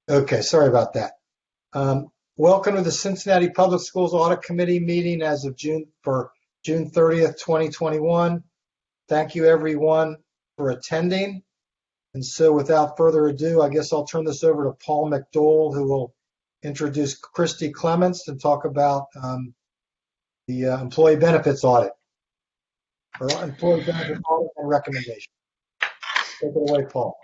Okay, sorry about that. Welcome to the Cincinnati Public Schools Audit Committee meeting as of June 30th, 2021. Thank you everyone for attending. And so without further ado, I guess I'll turn this over to Paul McDowell, who will introduce Christy Clements and talk about the employee benefits audit, or employee benefits audit and recommendation. Take it away, Paul.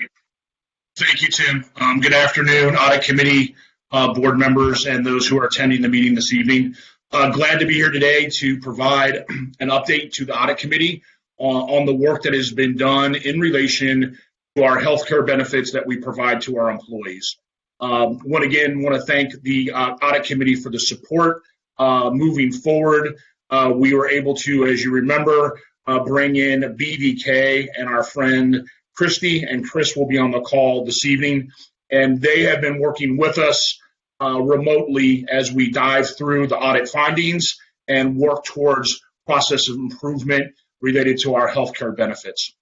Thank you, Tim. Good afternoon, Audit Committee board members and those who are attending the meeting this evening. Glad to be here today to provide an update to the Audit Committee on the work that has been done in relation to our healthcare benefits that we provide to our employees. Want to thank the Audit Committee for the support moving forward. We were able to, as you remember, bring in BVK and our friend Christy, and Chris will be on the call this evening, and they have been working with us remotely as we dive through the audit findings and work towards process of improvement related to our healthcare benefits.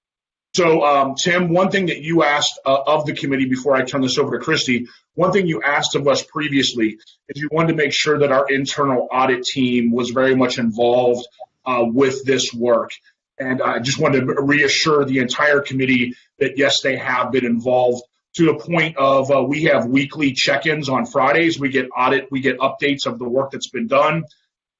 So, Tim, one thing that you asked of the committee before I turn this over to Christy, one thing you asked of us previously is you wanted to make sure that our internal audit team was very much involved with this work. And I just wanted to reassure the entire committee that, yes, they have been involved to the point of we have weekly check-ins on Fridays. We get updates of the work that's been done.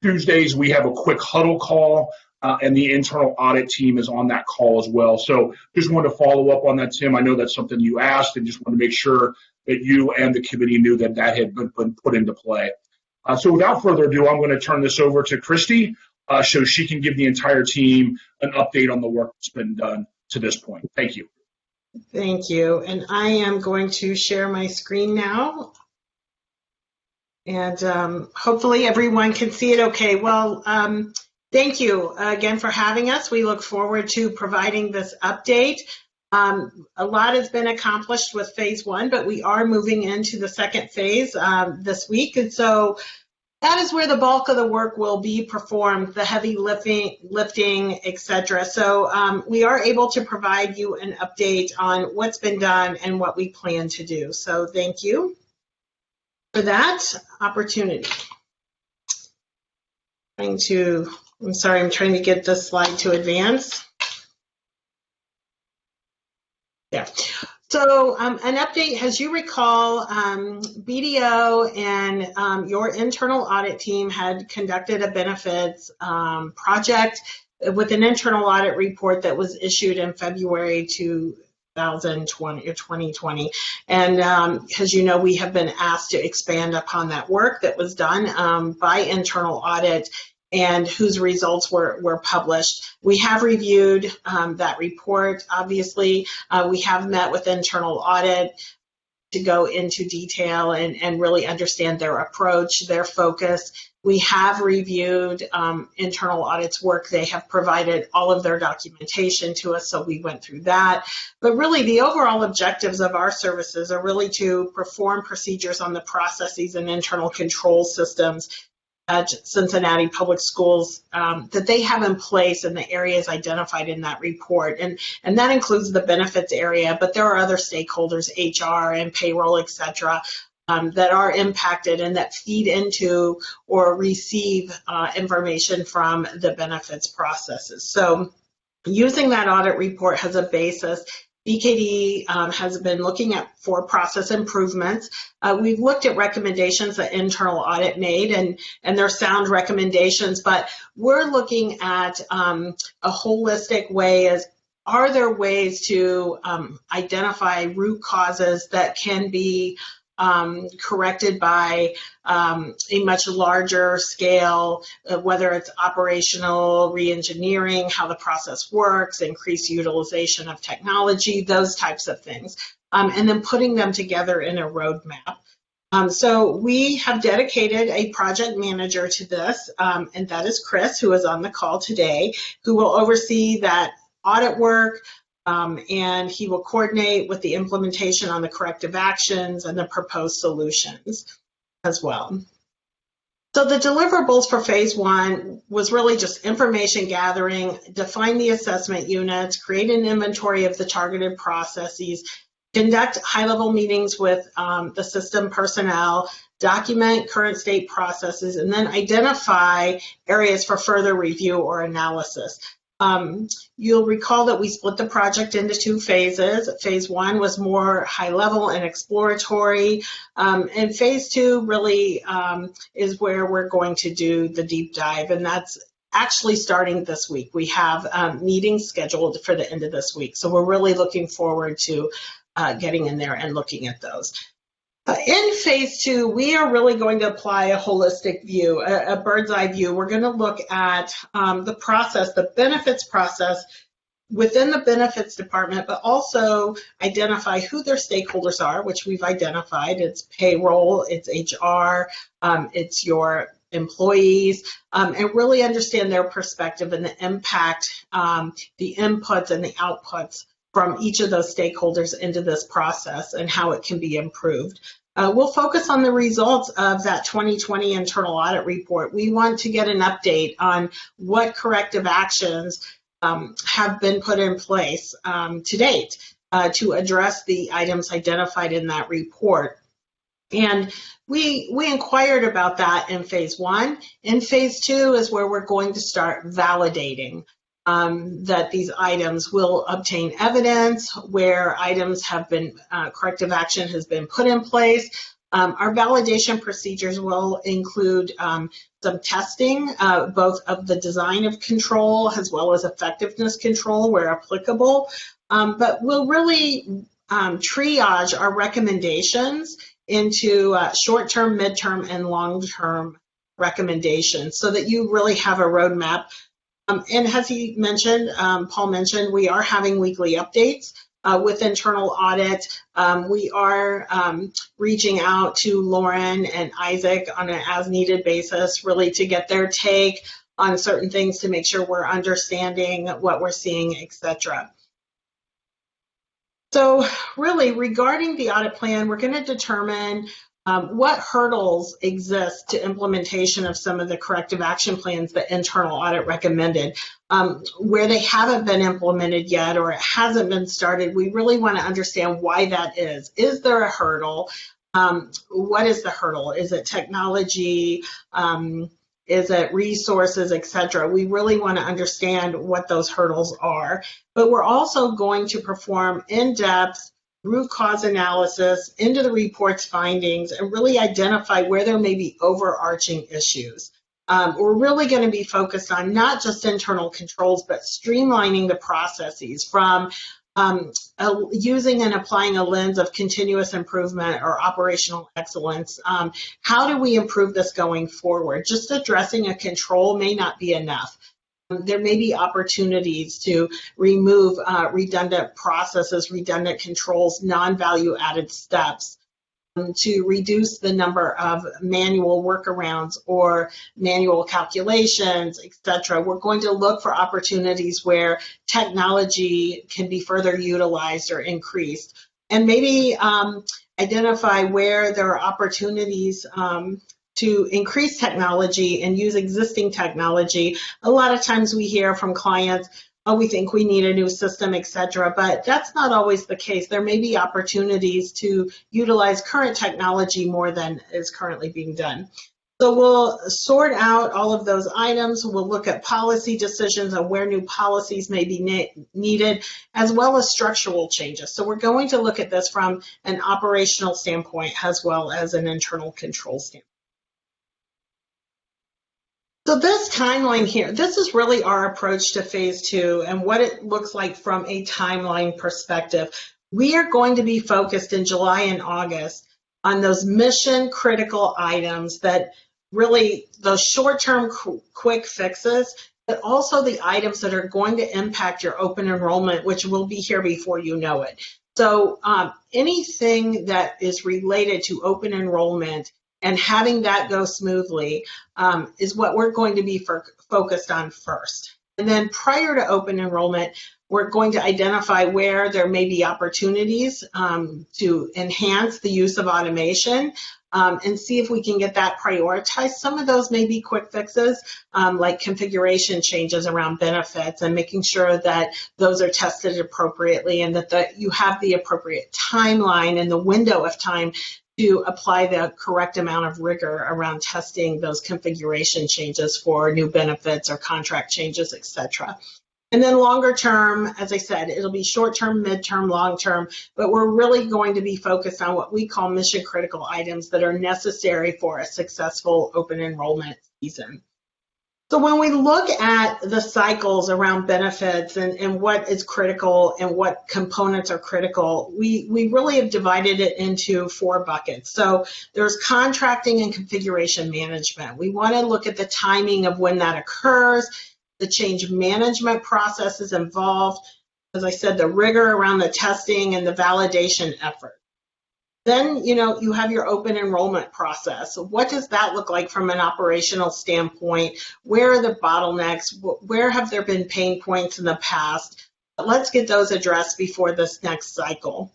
Tuesdays, we have a quick huddle call, and the internal audit team is on that call as well. So just wanted to follow up on that, Tim. I know that's something you asked, and just want to make sure that you and the committee knew that that had been put into play. So without further ado, I'm going to turn this over to Christy, so she can give the entire team an update on the work that's been done to this point. Thank you. Thank you. And I am going to share my screen now. And hopefully everyone can see it okay. Well, thank you again for having us. We look forward to providing this update. A lot has been accomplished with phase one, but we are moving into the second phase this week. And so that is where the bulk of the work will be performed, the heavy lifting, etc. So we are able to provide you an update on what's been done and what we plan to do. So thank you for that opportunity. I'm trying to get this slide to advance. Yeah. So an update, as you recall, BDO and your internal audit team had conducted a benefits project with an internal audit report that was issued in February 2020. And as you know, we have been asked to expand upon that work that was done by internal audit and whose results were published. We have reviewed that report. Obviously, we have met with internal audit to go into detail and really understand their approach, their focus. We have reviewed internal audit's work. They have provided all of their documentation to us, so we went through that. But really, the overall objectives of our services are really to perform procedures on the processes and internal control systems at Cincinnati Public Schools that they have in place in the areas identified in that report. And that includes the benefits area, but there are other stakeholders, HR and payroll, et cetera, that are impacted and that feed into or receive information from the benefits processes. So using that audit report as a basis, BKD has been looking at for process improvements. We've looked at recommendations that internal audit made, and they're sound recommendations, but we're looking at a holistic way as are there ways to identify root causes that can be corrected by a much larger scale, whether it's operational re-engineering, how the process works, increased utilization of technology, those types of things, and then putting them together in a roadmap. So we have dedicated a project manager to this, and that is Chris, who is on the call today, who will oversee that audit work, and he will coordinate with the implementation on the corrective actions and the proposed solutions as well. So the deliverables for phase one was really just information gathering, define the assessment units, create an inventory of the targeted processes, conduct high-level meetings with the system personnel, document current state processes, and then identify areas for further review or analysis. You'll recall that we split the project into 2 phases. Phase 1 was more high-level and exploratory, and Phase 2 really is where we're going to do the deep dive, and that's actually starting this week. We have meetings scheduled for the end of this week, so we're really looking forward to getting in there and looking at those. In Phase 2, we are really going to apply a holistic view, a bird's eye view. We're going to look at the process, the benefits process within the benefits department, but also identify who their stakeholders are, which we've identified. It's payroll, it's HR, it's your employees, and really understand their perspective and the impact, the inputs and the outputs from each of those stakeholders into this process and how it can be improved. We'll focus on the results of that 2020 internal audit report. We want to get an update on what corrective actions have been put in place to date to address the items identified in that report. And we inquired about that in Phase 1. In Phase 2 is where we're going to start validating that these items will obtain evidence, where items have been, corrective action has been put in place. Our validation procedures will include some testing, both of the design of control as well as effectiveness control where applicable. But we'll really triage our recommendations into short-term, midterm, and long-term recommendations so that you really have a roadmap. And as he mentioned, Paul mentioned, we are having weekly updates with internal audit. We are reaching out to Lauren and Isaac on an as-needed basis, really to get their take on certain things to make sure we're understanding what we're seeing, etc. So really, regarding the audit plan, we're going to determine what hurdles exist to implementation of some of the corrective action plans that internal audit recommended. Where they haven't been implemented yet or it hasn't been started, we really want to understand why that is. Is there a hurdle? What is the hurdle? Is it technology? Is it resources, etc.? We really want to understand what those hurdles are. But we're also going to perform in-depth root cause analysis into the report's findings and really identify where there may be overarching issues. We're really going to be focused on not just internal controls, but streamlining the processes from using and applying a lens of continuous improvement or operational excellence. How do we improve this going forward? Just addressing a control may not be enough. There may be opportunities to remove redundant processes, redundant controls, non-value added steps to reduce the number of manual workarounds or manual calculations, etc. We're going to look for opportunities where technology can be further utilized or increased, and maybe identify where there are opportunities to increase technology and use existing technology. A lot of times we hear from clients, oh, we think we need a new system, etc., but that's not always the case. There may be opportunities to utilize current technology more than is currently being done. So we'll sort out all of those items. We'll look at policy decisions on where new policies may be needed, as well as structural changes. So we're going to look at this from an operational standpoint as well as an internal control standpoint. So this timeline here, this is really our approach to Phase 2 and what it looks like from a timeline perspective. We are going to be focused in July and August on those mission critical items that really, those short-term quick fixes, but also the items that are going to impact your open enrollment, which will be here before you know it. So anything that is related to open enrollment and having that go smoothly is what we're going to be focused on first. And then prior to open enrollment, We're going to identify where there may be opportunities to enhance the use of automation and see if we can get that prioritized. Some of those may be quick fixes, like configuration changes around benefits and making sure that those are tested appropriately and that you have the appropriate timeline and the window of time to apply the correct amount of rigor around testing those configuration changes for new benefits or contract changes, et cetera. And then longer term, as I said, it'll be short term, mid-term, long term, but we're really going to be focused on what we call mission critical items that are necessary for a successful open enrollment season. So when we look at the cycles around benefits and what is critical and what components are critical, we really have divided it into 4 buckets. So there's contracting and configuration management. We want to look at the timing of when that occurs, the change management processes involved, as I said, the rigor around the testing and the validation effort. Then, you have your open enrollment process. What does that look like from an operational standpoint? Where are the bottlenecks? Where have there been pain points in the past? Let's get those addressed before this next cycle.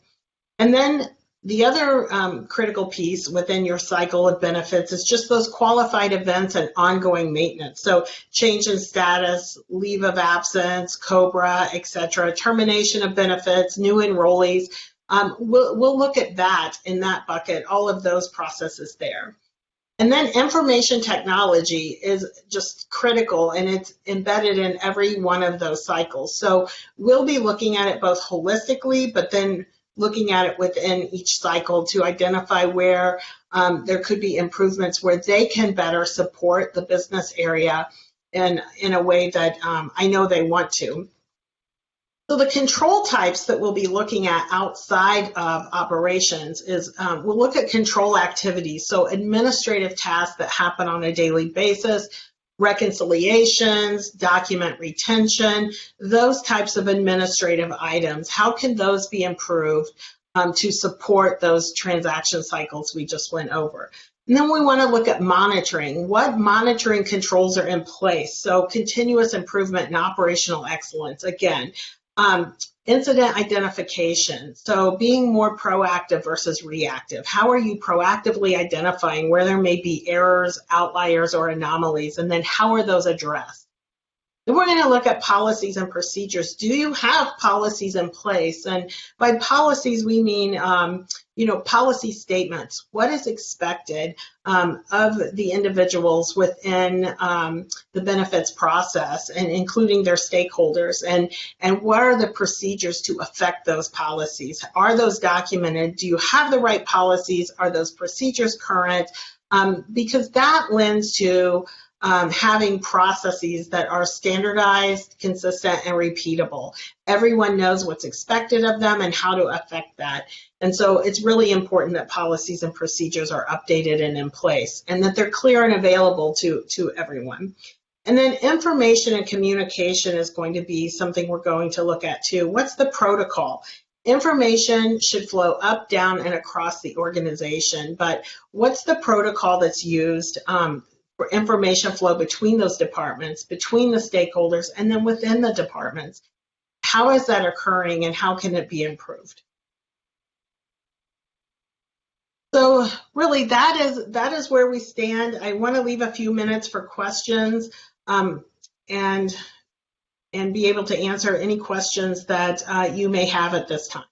And then the other critical piece within your cycle of benefits is just those qualified events and ongoing maintenance. So change in status, leave of absence, COBRA, et cetera, termination of benefits, new enrollees. We'll look at that in that bucket, all of those processes there. And then information technology is just critical, and it's embedded in every one of those cycles. So we'll be looking at it both holistically, but then looking at it within each cycle to identify where there could be improvements where they can better support the business area in a way that I know they want to. So the control types that we'll be looking at outside of operations is we'll look at control activities, so administrative tasks that happen on a daily basis, reconciliations, document retention, those types of administrative items. How can those be improved to support those transaction cycles we just went over? And then we want to look at monitoring. What monitoring controls are in place? So continuous improvement and operational excellence. Again, incident identification. So being more proactive versus reactive. How are you proactively identifying where there may be errors, outliers, or anomalies? And then how are those addressed? Then we're going to look at policies and procedures. Do you have policies in place? And by policies, we mean, policy statements. What is expected of the individuals within the benefits process, and including their stakeholders, and what are the procedures to affect those policies? Are those documented? Do you have the right policies? Are those procedures current? Because that lends to having processes that are standardized, consistent, and repeatable. Everyone knows what's expected of them and how to affect that. And so it's really important that policies and procedures are updated and in place, and that they're clear and available to everyone. And then information and communication is going to be something we're going to look at too. What's the protocol? Information should flow up, down, and across the organization, but what's the protocol that's used for information flow between those departments, between the stakeholders, and then within the departments? How is that occurring, and how can it be improved? So really, that is where we stand. I want to leave a few minutes for questions and be able to answer any questions that you may have at this time.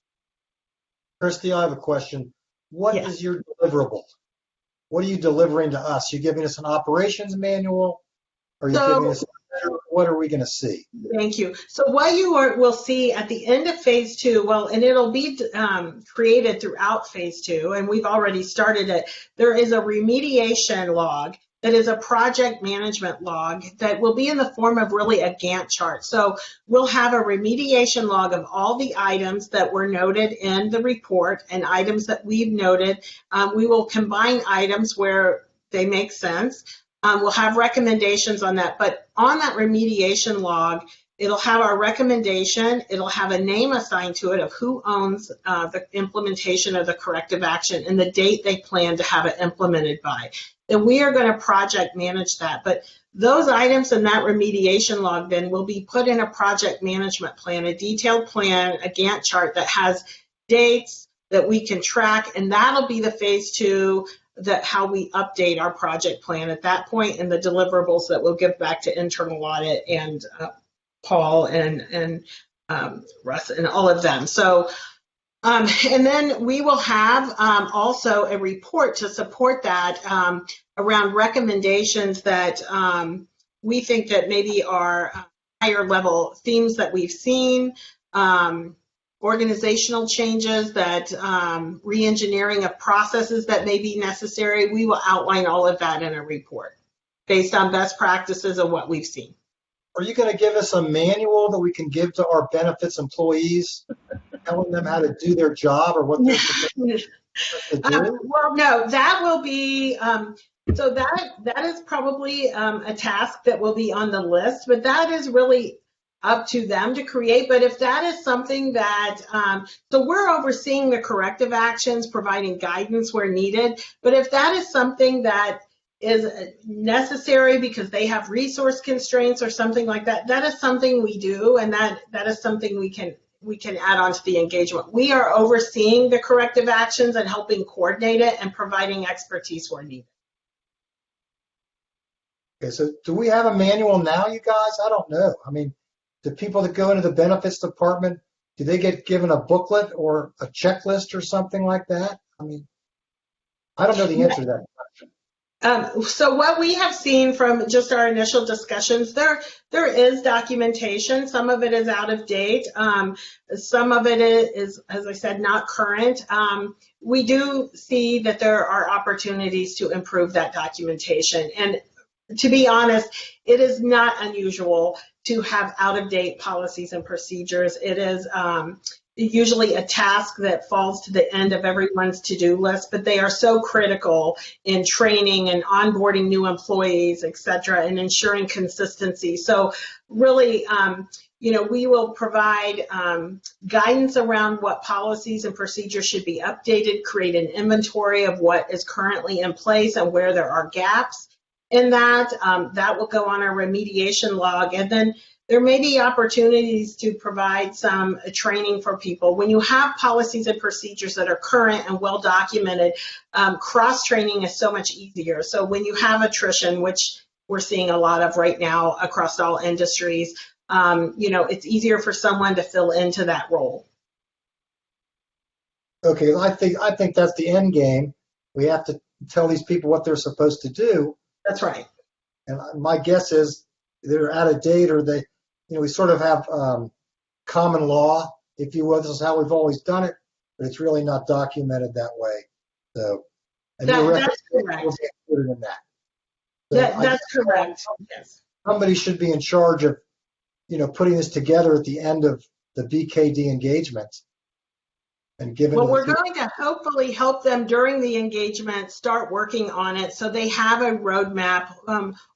Christy, I have a question. What Yes. is your deliverable? What are you delivering to us? You giving us an operations manual? Or are you giving us, what are we going to see? Thank you. So what you will see at the end of phase 2, and it'll be created throughout phase 2, and we've already started it. There is a remediation log that is a project management log that will be in the form of really a Gantt chart. So we'll have a remediation log of all the items that were noted in the report and items that we've noted. We will combine items where they make sense. We'll have recommendations on that, but on that remediation log, it'll have our recommendation, it'll have a name assigned to it of who owns the implementation of the corrective action and the date they plan to have it implemented by. And we are going to project manage that, but Those items in that remediation log then will be put in a project management plan, a detailed plan, a Gantt chart that has dates that we can track, and that'll be the phase 2, that how we update our project plan at that point, and the deliverables that we'll give back to internal audit and Paul and Russ and all of them. So, and then we will have also a report to support that around recommendations that we think that maybe are higher level themes that we've seen, organizational changes, that re-engineering of processes that may be necessary. We will outline all of that in a report based on best practices of what we've seen. Are you going to give us a manual that we can give to our benefits employees, telling them how to do their job or what they're supposed to do? Well, no, that will be, so that is probably a task that will be on the list, but that is really up to them to create. But if that is something that, so we're overseeing the corrective actions, providing guidance where needed, but if that is something that is necessary because they have resource constraints or something like that, that is something we do, and that is something we can add on to the engagement. We are overseeing the corrective actions and helping coordinate it and providing expertise where needed. Okay, so do we have a manual now, you guys? I don't know. I mean, the people that go into the benefits department, do they get given a booklet or a checklist or something like that? I mean, I don't know the answer to that question. So what we have seen from just our initial discussions, there is documentation. Some of it is out of date. Some of it is, as I said, not current. We do see that there are opportunities to improve that documentation. And to be honest, it is not unusual to have out-of-date policies and procedures. It is usually a task that falls to the end of everyone's to-do list, but they are so critical in training and onboarding new employees, et cetera, and ensuring consistency. So really, we will provide guidance around what policies and procedures should be updated, create an inventory of what is currently in place and where there are gaps in that. That will go on our remediation log. And then there may be opportunities to provide some training for people. When you have policies and procedures that are current and well documented, cross-training is so much easier. So when you have attrition, which we're seeing a lot of right now across all industries, it's easier for someone to fill into that role. Okay, I think that's the end game. We have to tell these people what they're supposed to do. That's right. And my guess is they're out of date, or they, we sort of have common law, if you will. This is how we've always done it, but it's really not documented that way. So, and that's correct. Will be included in that. So that's correct. Yes. Somebody should be in charge of, putting this together at the end of the BKD engagement. And well, we're going to hopefully help them during the engagement start working on it so they have a roadmap.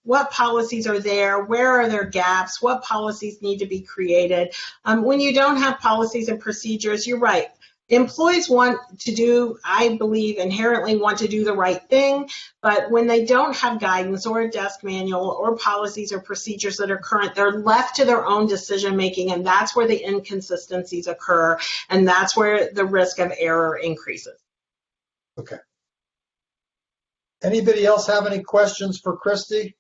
What policies are there? Where are there gaps? What policies need to be created? When you don't have policies and procedures, you're right. Employees want to do, I believe, inherently want to do the right thing, but when they don't have guidance or a desk manual or policies or procedures that are current, they're left to their own decision making, and that's where the inconsistencies occur, and that's where the risk of error increases. Okay. Anybody else have any questions for Christy?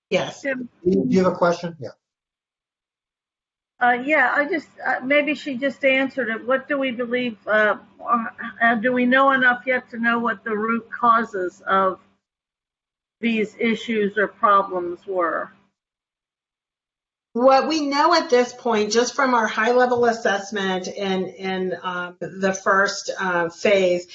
Yes. Do you have a question? Yeah. Yeah, I just, maybe she just answered it. What do we believe, do we know enough yet to know what the root causes of these issues or problems were? What we know at this point, just from our high-level assessment in the first phase,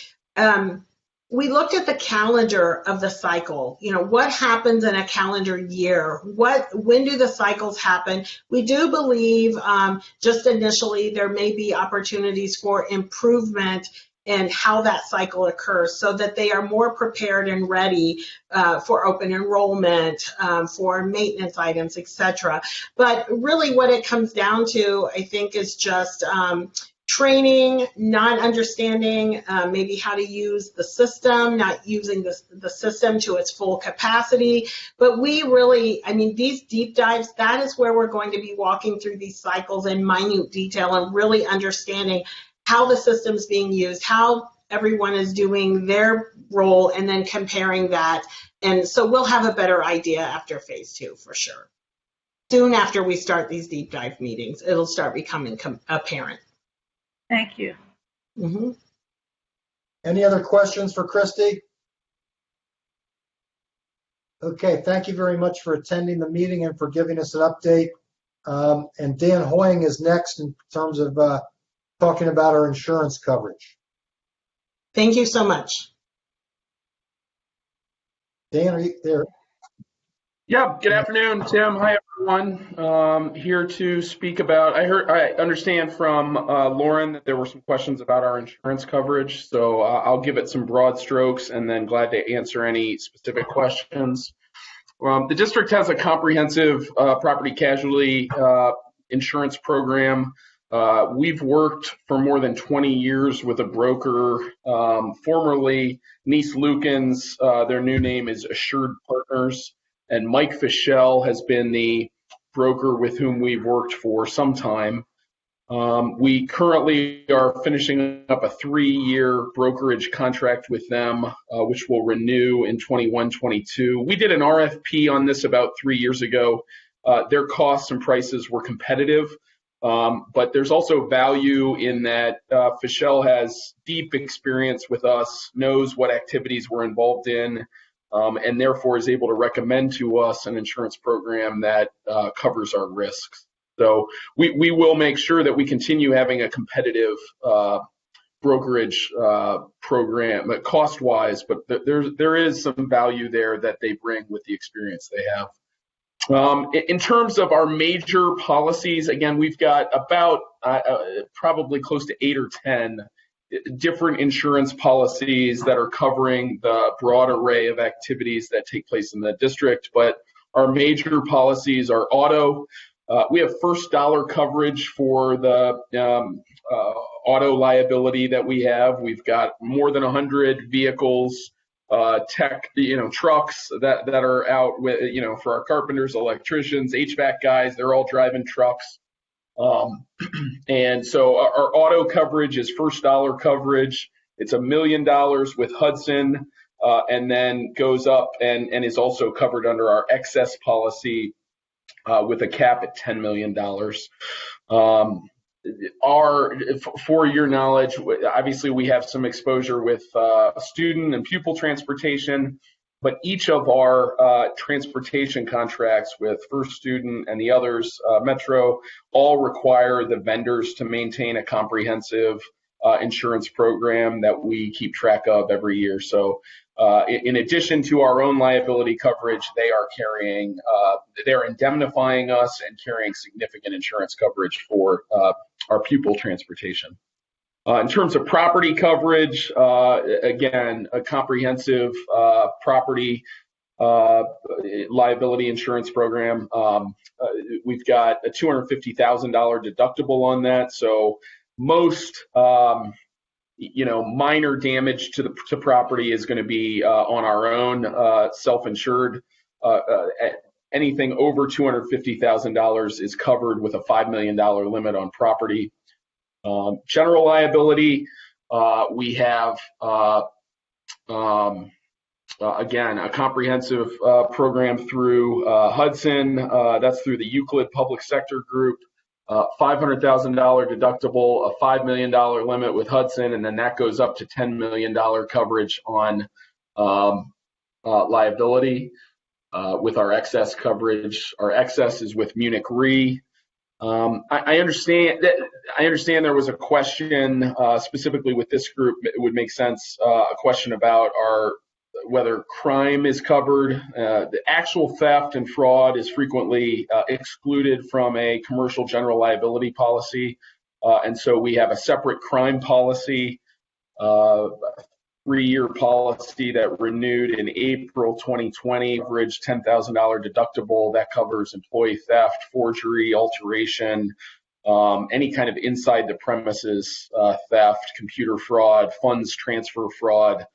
we looked at the calendar of the cycle. What happens in a calendar year? When do the cycles happen? We do believe, just initially, there may be opportunities for improvement in how that cycle occurs so that they are more prepared and ready for open enrollment, for maintenance items, et cetera. But really what it comes down to, I think, is just training, not understanding maybe how to use the system, not using the system to its full capacity. But we really, I mean, these deep dives, that is where we're going to be walking through these cycles in minute detail and really understanding how the system's being used, how everyone is doing their role, and then comparing that. And so we'll have a better idea after phase 2 for sure. Soon after we start these deep dive meetings, it'll start becoming apparent. Thank you. Mm-hmm. Any other questions for Christy? Okay, thank you very much for attending the meeting and for giving us an update. And Dan Hoying is next in terms of talking about our insurance coverage. Thank you so much. Dan, are you there? Yeah, good afternoon, Tim. Hi, everyone. Here to speak about, I understand from Lauren that there were some questions about our insurance coverage, so I'll give it some broad strokes and then glad to answer any specific questions. The district has a comprehensive property casualty insurance program. We've worked for more than 20 years with a broker, formerly Nice Lukens. Their new name is Assured Partners. And Mike Fiscal has been the broker with whom we've worked for some time. We currently are finishing up a 3-year brokerage contract with them, which will renew in 21-22. We did an RFP on this about 3 years ago. Their costs and prices were competitive, but there's also value in that Fiscal has deep experience with us, knows what activities we're involved in, and therefore is able to recommend to us an insurance program that covers our risks. So we will make sure that we continue having a competitive brokerage program, cost-wise, but there is some value there that they bring with the experience they have. In terms of our major policies, again, we've got about probably close to 8 or 10 different insurance policies that are covering the broad array of activities that take place in the district. But our major policies are auto. We have first dollar coverage for the auto liability that we have. We've got more than 100 vehicles, trucks that are out with, for our carpenters, electricians, HVAC guys, they're all driving trucks. And so our auto coverage is first dollar coverage. It's $1 million with Hudson, and then goes up and is also covered under our excess policy with a cap at $10 million. For your knowledge, obviously we have some exposure with student and pupil transportation, but each of our transportation contracts with First Student and the others, Metro, all require the vendors to maintain a comprehensive insurance program that we keep track of every year. So in addition to our own liability coverage, they're indemnifying us and carrying significant insurance coverage for our pupil transportation. In terms of property coverage, again, a comprehensive property liability insurance program. We've got a $250,000 deductible on that. So most, minor damage to property is going to be on our own, self-insured. Anything over $250,000 is covered with a $5 million limit on property. General liability, we have, again, a comprehensive program through Hudson. That's through the Euclid Public Sector Group. $500,000 deductible, a $5 million limit with Hudson, and then that goes up to $10 million coverage on liability with our excess coverage. Our excess is with Munich Re. I understand there was a question specifically with this group. It would make sense, a question about whether crime is covered. The actual theft and fraud is frequently excluded from a commercial general liability policy. And so we have a separate crime policy, 3-year policy that renewed in April 2020, average $10,000 deductible that covers employee theft, forgery, alteration, any kind of inside the premises theft, computer fraud, funds transfer fraud,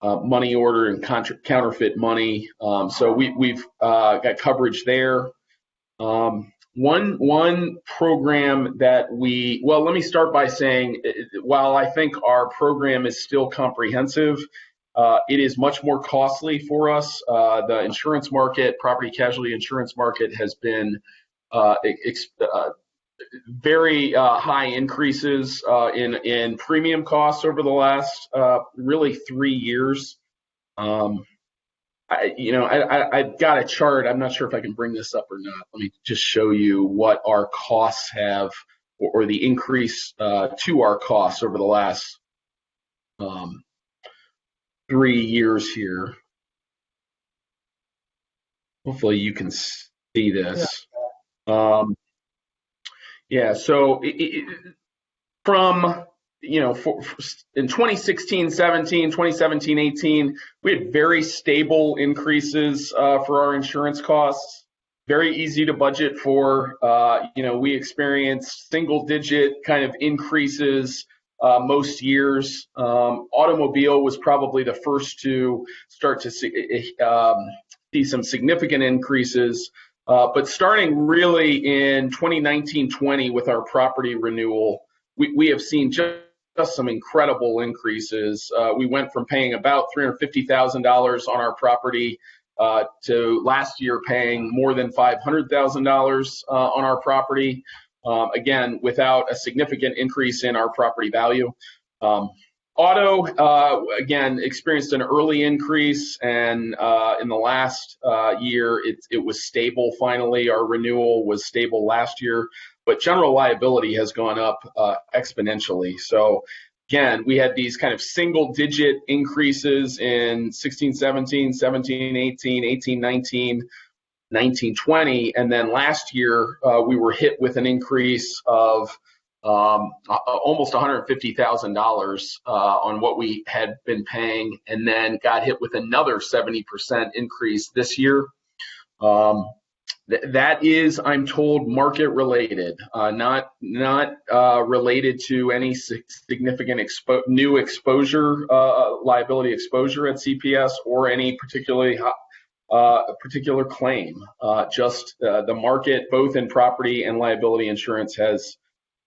money order and counterfeit money. So we've got coverage there. One program that let me start by saying, while I think our program is still comprehensive, it is much more costly for us. The insurance market, property casualty insurance market, has been very high increases in premium costs over the last really 3 years. I've got a chart. I'm not sure if I can bring this up or not. Let me just show you what our costs have, or the increase to our costs over the last 3 years here. Hopefully you can see this. So from in 2016, 17, 2017, 18, we had very stable increases for our insurance costs. Very easy to budget for. We experienced single-digit kind of increases most years. Automobile was probably the first to start to see some significant increases. But starting really in 2019-20 with our property renewal, we have seen just some incredible increases. We went from paying about $350,000 on our property to last year paying more than $500,000 on our property, again, without a significant increase in our property value. Auto, again, experienced an early increase, and in the last year, it was stable finally. Our renewal was stable last year, but general liability has gone up exponentially. So again, we had these kind of single-digit increases in 16, 17, 17, 18, 18, 19, 19, 20, and then last year we were hit with an increase of almost $150,000 on what we had been paying, and then got hit with another 70% increase this year. That is, I'm told, market related, not related to any significant new exposure, liability exposure at CPS, or any particular claim. Just the market, both in property and liability insurance, has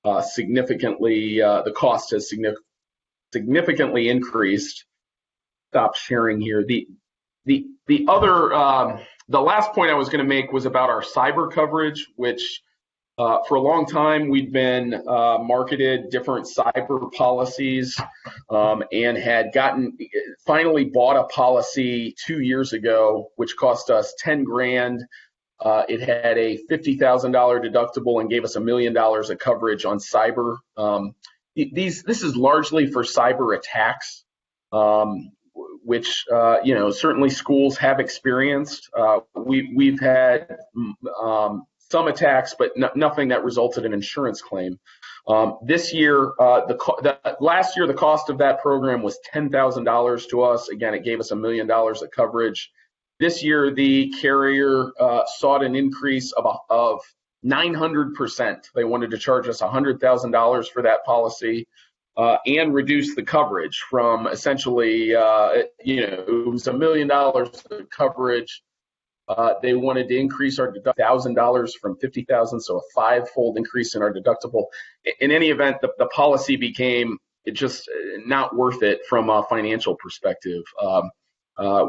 the cost has significantly increased. Stop sharing here. The last point I was going to make was about our cyber coverage, which for a long time we'd been marketed different cyber policies, and had finally bought a policy 2 years ago, which cost us $10,000. It had a $50,000 deductible and gave us $1 million of coverage on cyber. This is largely for cyber attacks, which certainly schools have experienced. We've had some attacks, but nothing that resulted in an insurance claim. This year, last year, the cost of that program was $10,000 to us. Again, it gave us $1 million of coverage. This year, the carrier sought an increase of 900%. They wanted to charge us $100,000 for that policy, and reduce the coverage from essentially, it was $1 million of coverage. They wanted to increase our $1,000 from $50,000, so a five-fold increase in our deductible. In any event, the policy became just not worth it from a financial perspective.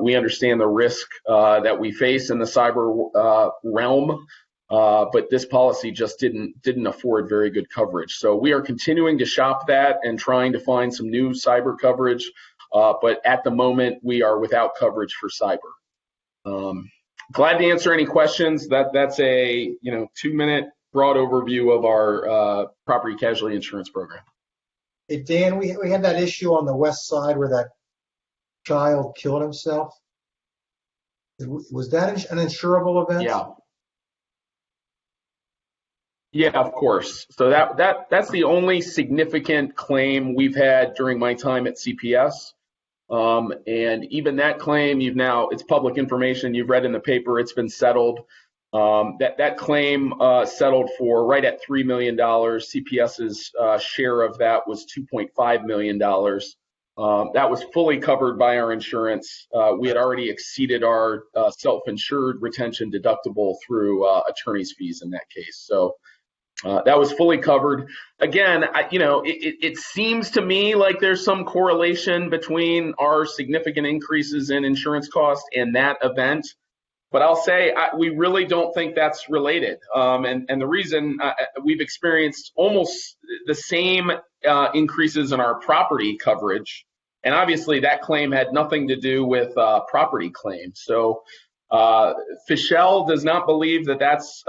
We understand the risk that we face in the cyber realm, but this policy just didn't afford very good coverage. So we are continuing to shop that and trying to find some new cyber coverage, but at the moment we are without coverage for cyber. Glad to answer any questions. That's a 2-minute broad overview of our property casualty insurance program. Hey, Dan, we had that issue on the west side where that child killed himself. Was that an insurable event? Yeah, of course. So that's the only significant claim we've had during my time at CPS. And even that claim, it's public information, you've read in the paper, it's been settled. That claim settled for right at $3 million. CPS's share of that was $2.5 million. That was fully covered by our insurance. We had already exceeded our self-insured retention deductible through attorney's fees in that case. So that was fully covered. Again, it seems to me like there's some correlation between our significant increases in insurance costs and that event. But I'll say we really don't think that's related. And the reason we've experienced almost the same increases in our property coverage. And obviously that claim had nothing to do with property claims. So Fiscal does not believe that that's,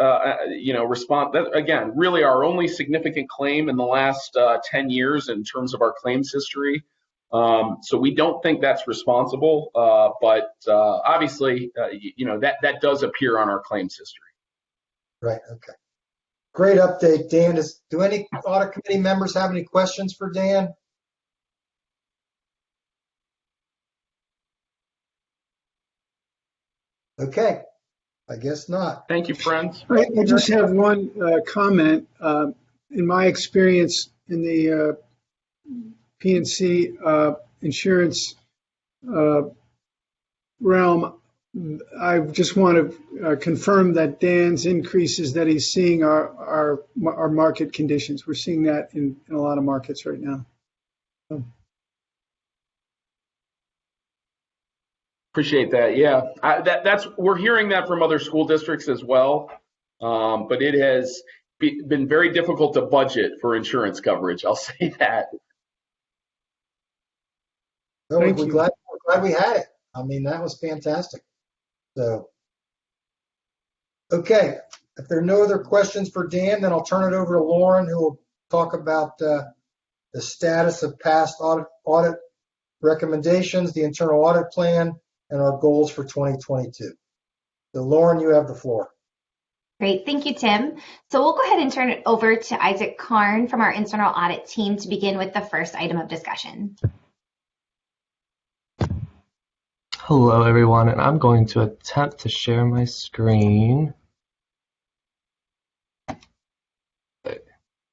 again, really our only significant claim in the last 10 years in terms of our claims history. So we don't think that's responsible, but obviously, that does appear on our claims history. Right, okay. Great update, Dan. Do any audit committee members have any questions for Dan? Okay, I guess not. Thank you, friends. I just have one comment. In my experience in the P&C insurance realm, I just want to confirm that Dan's increases that he's seeing are market conditions. We're seeing that in a lot of markets right now. Appreciate that. Yeah, we're hearing that from other school districts as well, but it has been very difficult to budget for insurance coverage. I'll say that. No, we're glad we had it. I mean, that was fantastic. So, okay, if there are no other questions for Dan, then I'll turn it over to Lauren, who will talk about the status of past audit recommendations, the internal audit plan, and our goals for 2022. So, Lauren, you have the floor. Great, thank you, Tim. So we'll go ahead and turn it over to Isaac Karn from our internal audit team to begin with the first item of discussion. Hello, everyone, and I'm going to attempt to share my screen. Are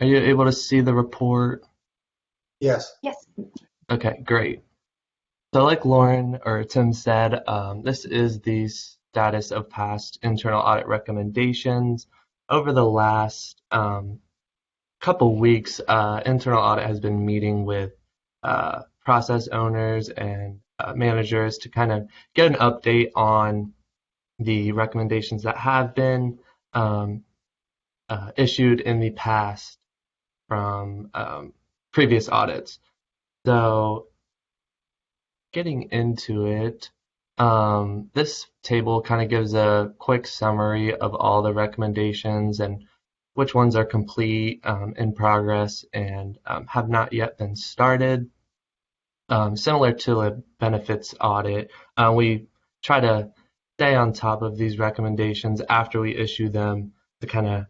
you able to see the report? Yes. Yes. Okay, great. So like Lauren or Tim said, this is the status of past internal audit recommendations. Over the last couple weeks, internal audit has been meeting with process owners and managers to kind of get an update on the recommendations that have been issued in the past from previous audits. So getting into it, this table kind of gives a quick summary of all the recommendations and which ones are complete, in progress, and have not yet been started. Similar to a benefits audit, we try to stay on top of these recommendations after we issue them to kind of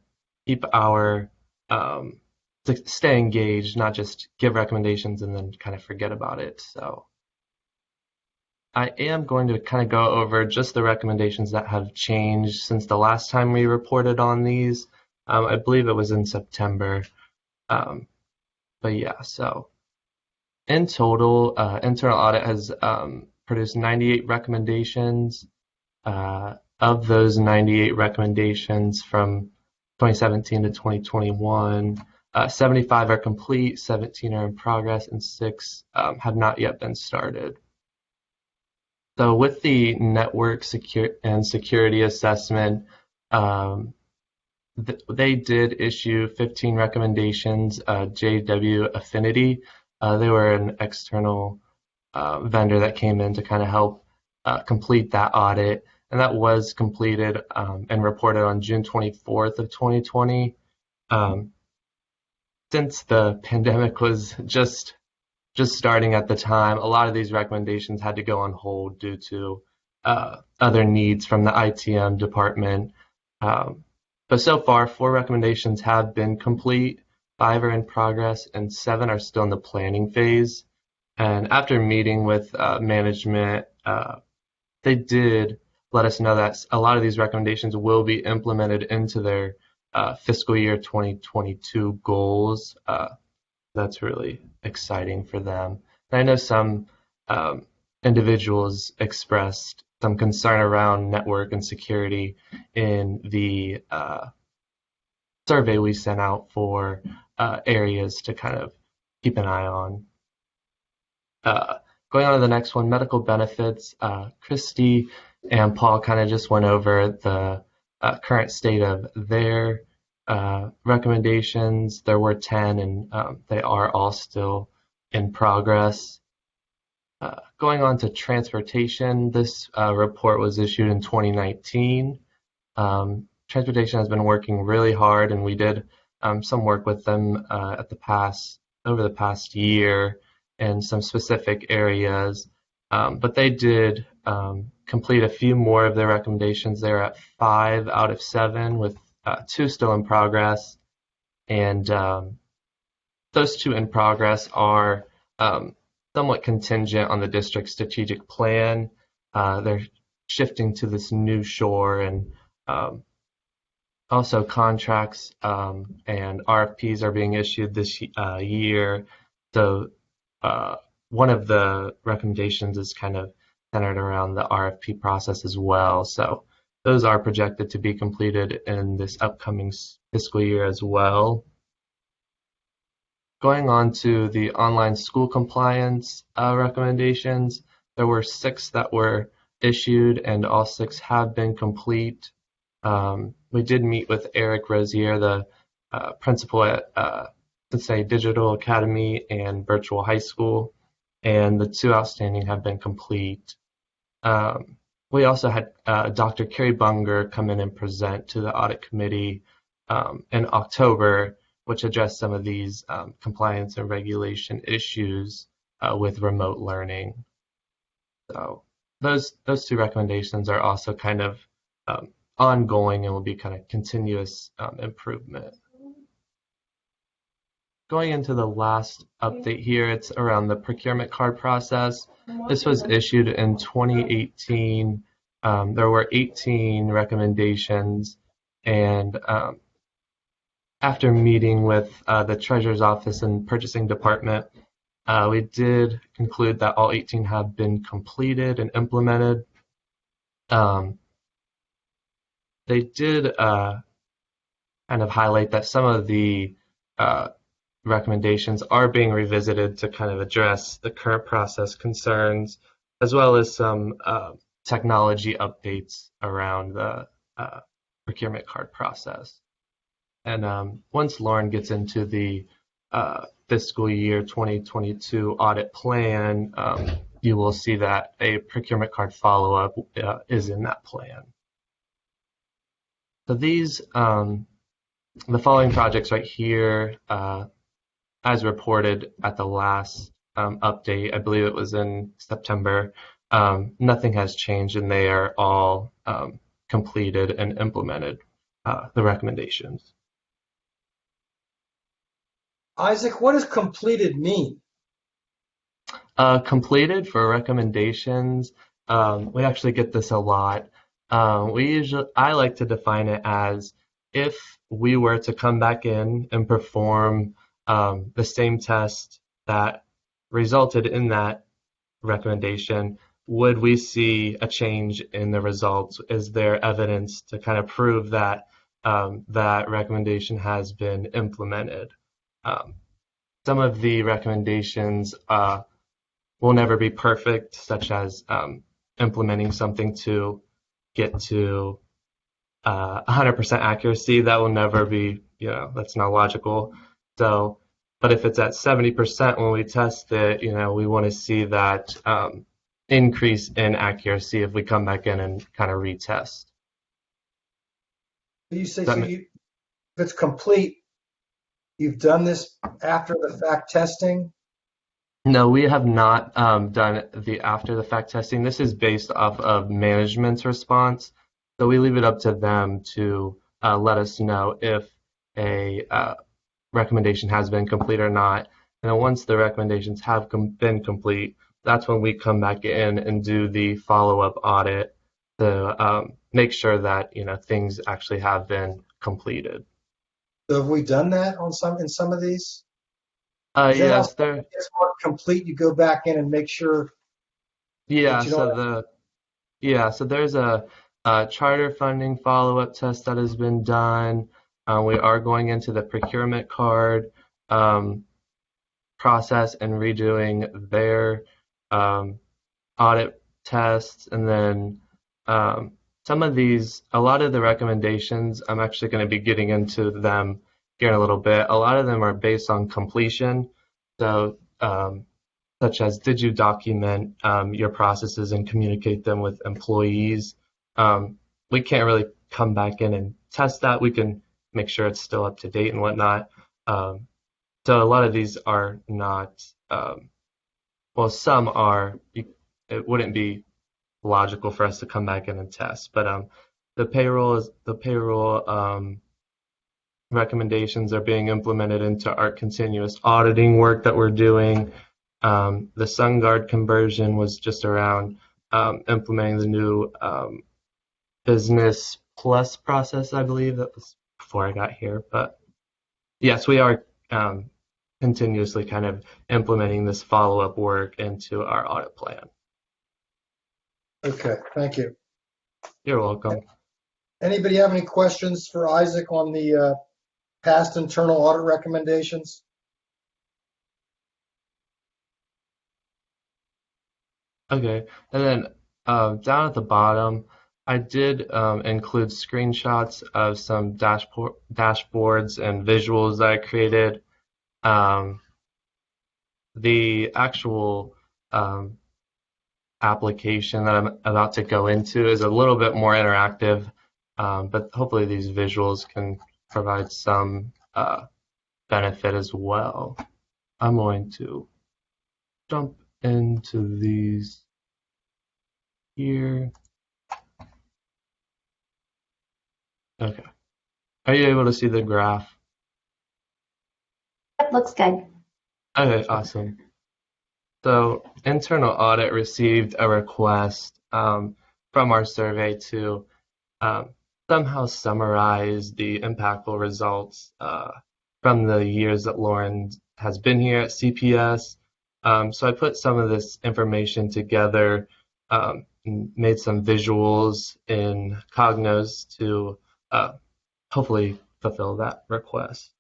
keep our, to stay engaged, not just give recommendations and then kind of forget about it. So I am going to kind of go over just the recommendations that have changed since the last time we reported on these. I believe it was in September. But yeah, so in total, internal audit has produced 98 recommendations. Of those 98 recommendations from 2017 to 2021, 75 are complete, 17 are in progress, and 6 have not yet been started. So with the network security assessment, they did issue 15 recommendations. JW Affinity, they were an external vendor that came in to kind of help complete that audit, and that was completed and reported on June 24th of 2020. Since the pandemic was just starting at the time, a lot of these recommendations had to go on hold due to other needs from the ITM department. But so far, 4 recommendations have been complete, 5 are in progress, and 7 are still in the planning phase. And after meeting with management, they did let us know that a lot of these recommendations will be implemented into their fiscal year 2022 goals. That's really exciting for them. And I know some individuals expressed some concern around network and security in the survey we sent out for areas to kind of keep an eye on. Going on to the next one, medical benefits. Christy and Paul kind of just went over the current state of their recommendations. There were 10, and they are all still in progress. Going on to transportation, this report was issued in 2019. Transportation has been working really hard, and we did some work with them over the past year in some specific areas. But they did complete a few more of their recommendations. They're at 5 out of 7, with 2 still in progress. And those 2 in progress are somewhat contingent on the district's strategic plan. They're shifting to this new shore, and also contracts and RFPs are being issued this year. So one of the recommendations is kind of centered around the RFP process as well. So those are projected to be completed in this upcoming fiscal year as well. Going on to the online school compliance recommendations, there were 6 that were issued, and all 6 have been complete. We did meet with Eric Rosier, the principal at Cincinnati Digital Academy and Virtual High School, and the 2 outstanding have been complete. We also had Dr. Carrie Bunger come in and present to the audit committee in October, which addressed some of these compliance and regulation issues with remote learning. So those 2 recommendations are also kind of ongoing and will be kind of continuous improvement. Going into the last update here, it's around the procurement card process. This was issued in 2018. There were 18 recommendations, and after meeting with the Treasurer's Office and Purchasing Department, we did conclude that all 18 have been completed and implemented. They did kind of highlight that some of the recommendations are being revisited to kind of address the current process concerns, as well as some technology updates around the procurement card process. And once Lauren gets into the fiscal year 2022 audit plan, you will see that a procurement card follow-up is in that plan. So these, the following projects right here, as reported at the last update, I believe it was in September, nothing has changed, and they are all completed and implemented, the recommendations. Isaac, what does completed mean? Completed for recommendations, we actually get this a lot. I like to define it as if we were to come back in and perform the same test that resulted in that recommendation, would we see a change in the results? Is there evidence to kind of prove that that recommendation has been implemented? Some of the recommendations will never be perfect, such as implementing something to get to 100% accuracy. That will never be, that's not logical. So, but if it's at 70% when we test it, we want to see that increase in accuracy if we come back in and kind of retest. You say if it's complete, you've done this after the fact testing? No, we have not done the after the fact testing. This is based off of management's response. So we leave it up to them to let us know if a recommendation has been complete or not. And then once the recommendations have been complete, that's when we come back in and do the follow-up audit to make sure that things actually have been completed. So have we done that in some of these? Is that how Yes, something gets more complete? You go back in and make sure yeah. that you don't. So there's a charter funding follow-up test that has been done. We are going into the procurement card process and redoing their audit tests, and then a lot of the recommendations, I'm actually going to be getting into them here in a little bit. A lot of them are based on completion. So such as, did you document your processes and communicate them with employees? We can't really come back in and test that. We can make sure it's still up to date and whatnot. So a lot of these are not, well, some are. It wouldn't be logical for us to come back in and test. But the payroll recommendations are being implemented into our continuous auditing work that we're doing. The SunGuard conversion was just around implementing the new Business Plus process, I believe. That was before I got here. But yes, we are continuously kind of implementing this follow-up work into our audit plan. Okay, thank you. You're welcome. Anybody have any questions for Isaac on the past internal audit recommendations? Okay, and then down at the bottom, I did include screenshots of some dashboards and visuals that I created. The actual application that I'm about to go into is a little bit more interactive, but hopefully these visuals can provide some benefit as well. I'm going to jump into these here. Okay. Are you able to see the graph? That looks good. Okay, awesome. So internal audit received a request from our survey to somehow summarize the impactful results from the years that Lauren has been here at CPS. So I put some of this information together, and made some visuals in Cognos to hopefully fulfill that request.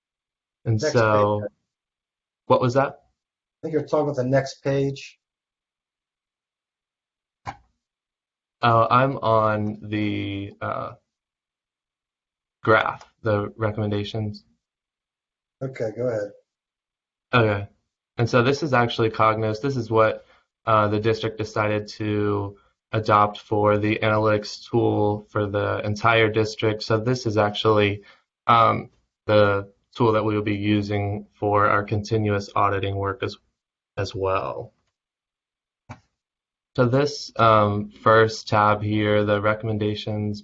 And Next so, page. what was that? I think you're talking about the next page. I'm on the graph, the recommendations. Okay, go ahead. Okay. And so this is actually Cognos. This is what the district decided to adopt for the analytics tool for the entire district. So this is actually the tool that we will be using for our continuous auditing work as well. So this first tab here, the recommendations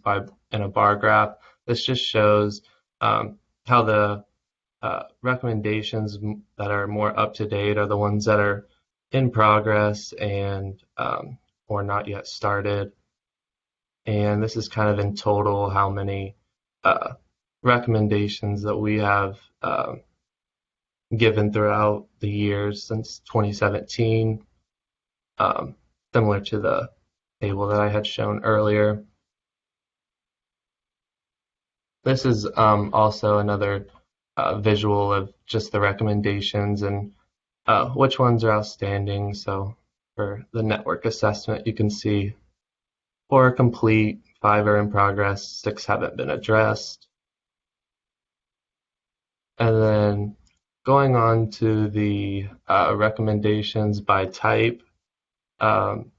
in a bar graph, this just shows how the recommendations that are more up to date are the ones that are in progress and or not yet started. And this is kind of in total how many recommendations that we have given throughout the years since 2017, similar to the table that I had shown earlier. This is also another visual of just the recommendations and which ones are outstanding. So for the network assessment, you can see 4 are complete, 5 are in progress, 6 haven't been addressed. And then going on to the recommendations by type, Lauren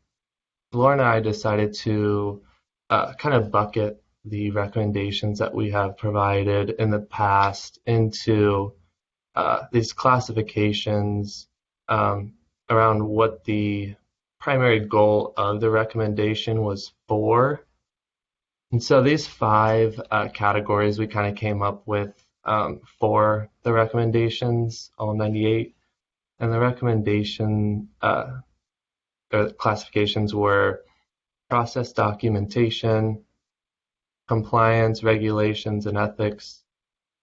and I decided to kind of bucket the recommendations that we have provided in the past into these classifications around what the primary goal of the recommendation was for. And so these 5 categories we kind of came up with for the recommendations, all 98. And the recommendation or classifications were process documentation, compliance, regulations, and ethics,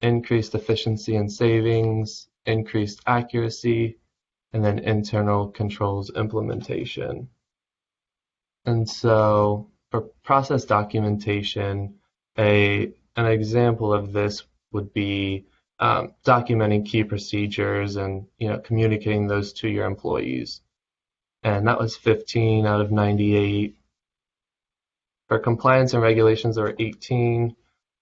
increased efficiency and savings, increased accuracy, and then internal controls implementation. And so for process documentation, an example of this would be documenting key procedures and communicating those to your employees. And that was 15 out of 98. For compliance and regulations, there were 18.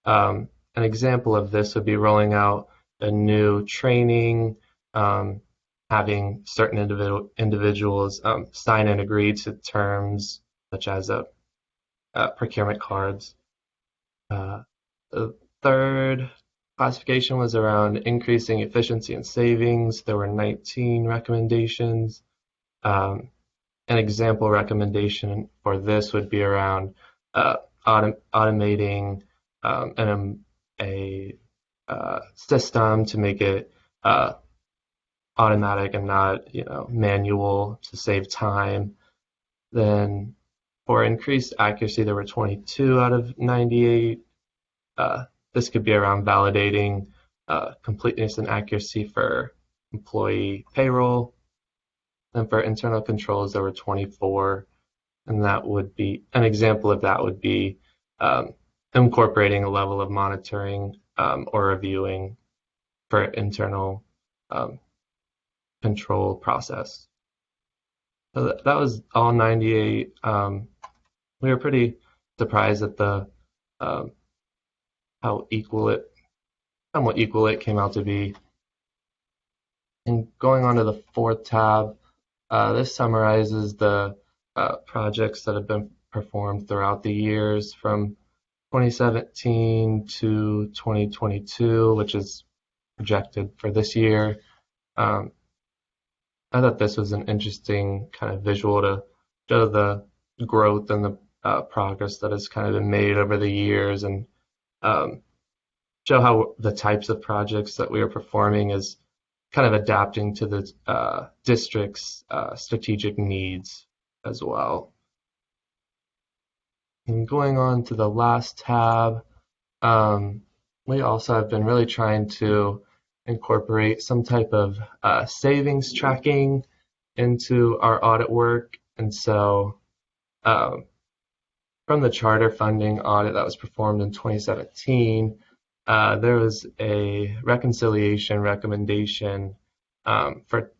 An example of this would be rolling out a new training, having certain individuals sign and agree to terms such as procurement cards. The third classification was around increasing efficiency and savings. There were 19 recommendations. An example recommendation for this would be around automating a system to make it automatic and not manual to save time. Then for increased accuracy, there were 22 out of 98. This could be around validating completeness and accuracy for employee payroll. And for internal controls, there were 24. And that would be an example of that would be incorporating a level of monitoring or reviewing for internal control process. So that was all 98. We were pretty surprised at the how somewhat equal it came out to be. And going on to the fourth tab, this summarizes the projects that have been performed throughout the years from 2017 to 2022, which is projected for this year. I thought this was an interesting kind of visual to show the growth and the progress that has kind of been made over the years, and show how the types of projects that we are performing is kind of adapting to the district's strategic needs as well. And going on to the last tab, we also have been really trying to incorporate some type of savings tracking into our audit work. And so from the charter funding audit that was performed in 2017, there was a reconciliation recommendation for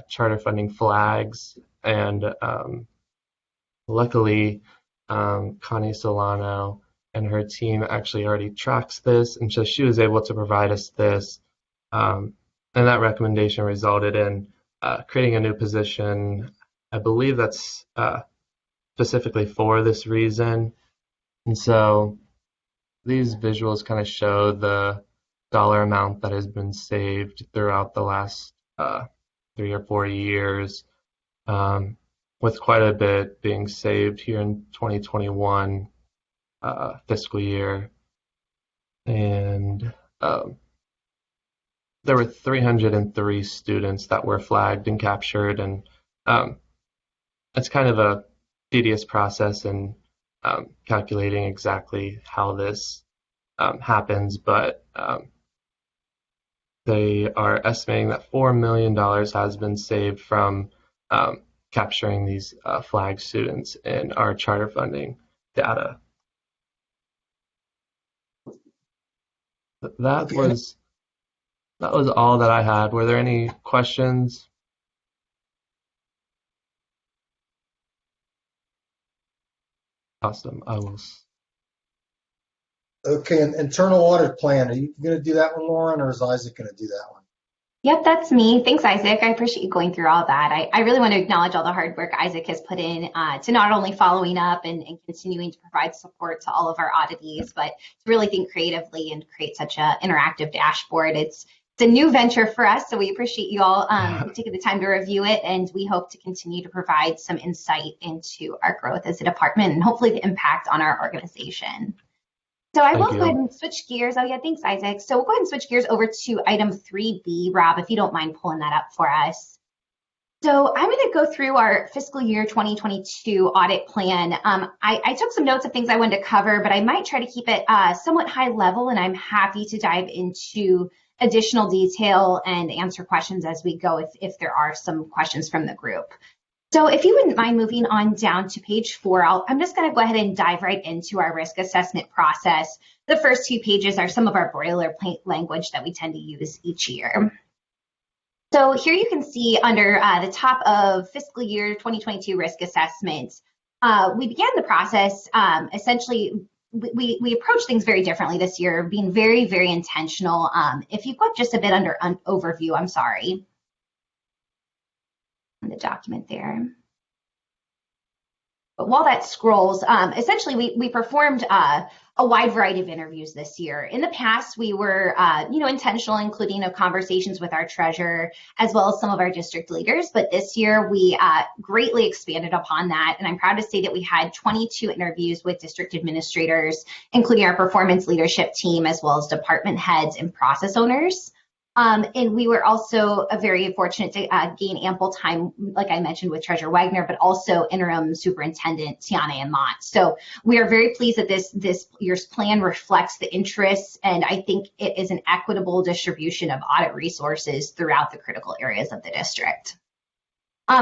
charter funding flags, and luckily Connie Solano and her team actually already tracks this, and so she was able to provide us this, and that recommendation resulted in creating a new position. I believe that's specifically for this reason. And so these visuals kind of show the dollar amount that has been saved throughout the last 3 or 4 years, with quite a bit being saved here in 2021 fiscal year. And there were 303 students that were flagged and captured, and it's kind of a tedious process in calculating exactly how this happens, but they are estimating that $4 million has been saved from capturing these flag students in our charter funding data. That was all that I had. Were there any questions? Awesome. I will. Okay, an internal audit plan. Are you going to do that one, Lauren, or is Isaac going to do that one? Yep, that's me. Thanks, Isaac. I appreciate you going through all that. I really want to acknowledge all the hard work Isaac has put in to not only following up and continuing to provide support to all of our auditees, but to really think creatively and create such an interactive dashboard. It's a new venture for us, so we appreciate you all taking the time to review it, and we hope to continue to provide some insight into our growth as a department and hopefully the impact on our organization. So I will go ahead and switch gears. Oh yeah, thanks, Isaac. So we'll go ahead and switch gears over to item 3B. Rob, if you don't mind pulling that up for us. So I'm going to go through our fiscal year 2022 audit plan. I took some notes of things I wanted to cover, but I might try to keep it somewhat high level, and I'm happy to dive into additional detail and answer questions as we go if there are some questions from the group. So if you wouldn't mind moving on down to page 4, I'm just going to go ahead and dive right into our risk assessment process. The first 2 pages are some of our boilerplate language that we tend to use each year. So here you can see under the top of fiscal year 2022 risk assessment, we began the process. Essentially, we approach things very differently this year, being very, very intentional. If you go up just a bit under overview, I'm sorry, on the document there. But while that scrolls, essentially we performed a wide variety of interviews this year. In the past, we were intentional, including conversations with our treasurer as well as some of our district leaders. But this year, we greatly expanded upon that. And I'm proud to say that we had 22 interviews with district administrators, including our performance leadership team, as well as department heads and process owners. And we were also very fortunate to gain ample time, like I mentioned, with Treasurer Wagner, but also Interim Superintendent Tiana and Mott. So we are very pleased that this year's plan reflects the interests, and I think it is an equitable distribution of audit resources throughout the critical areas of the district.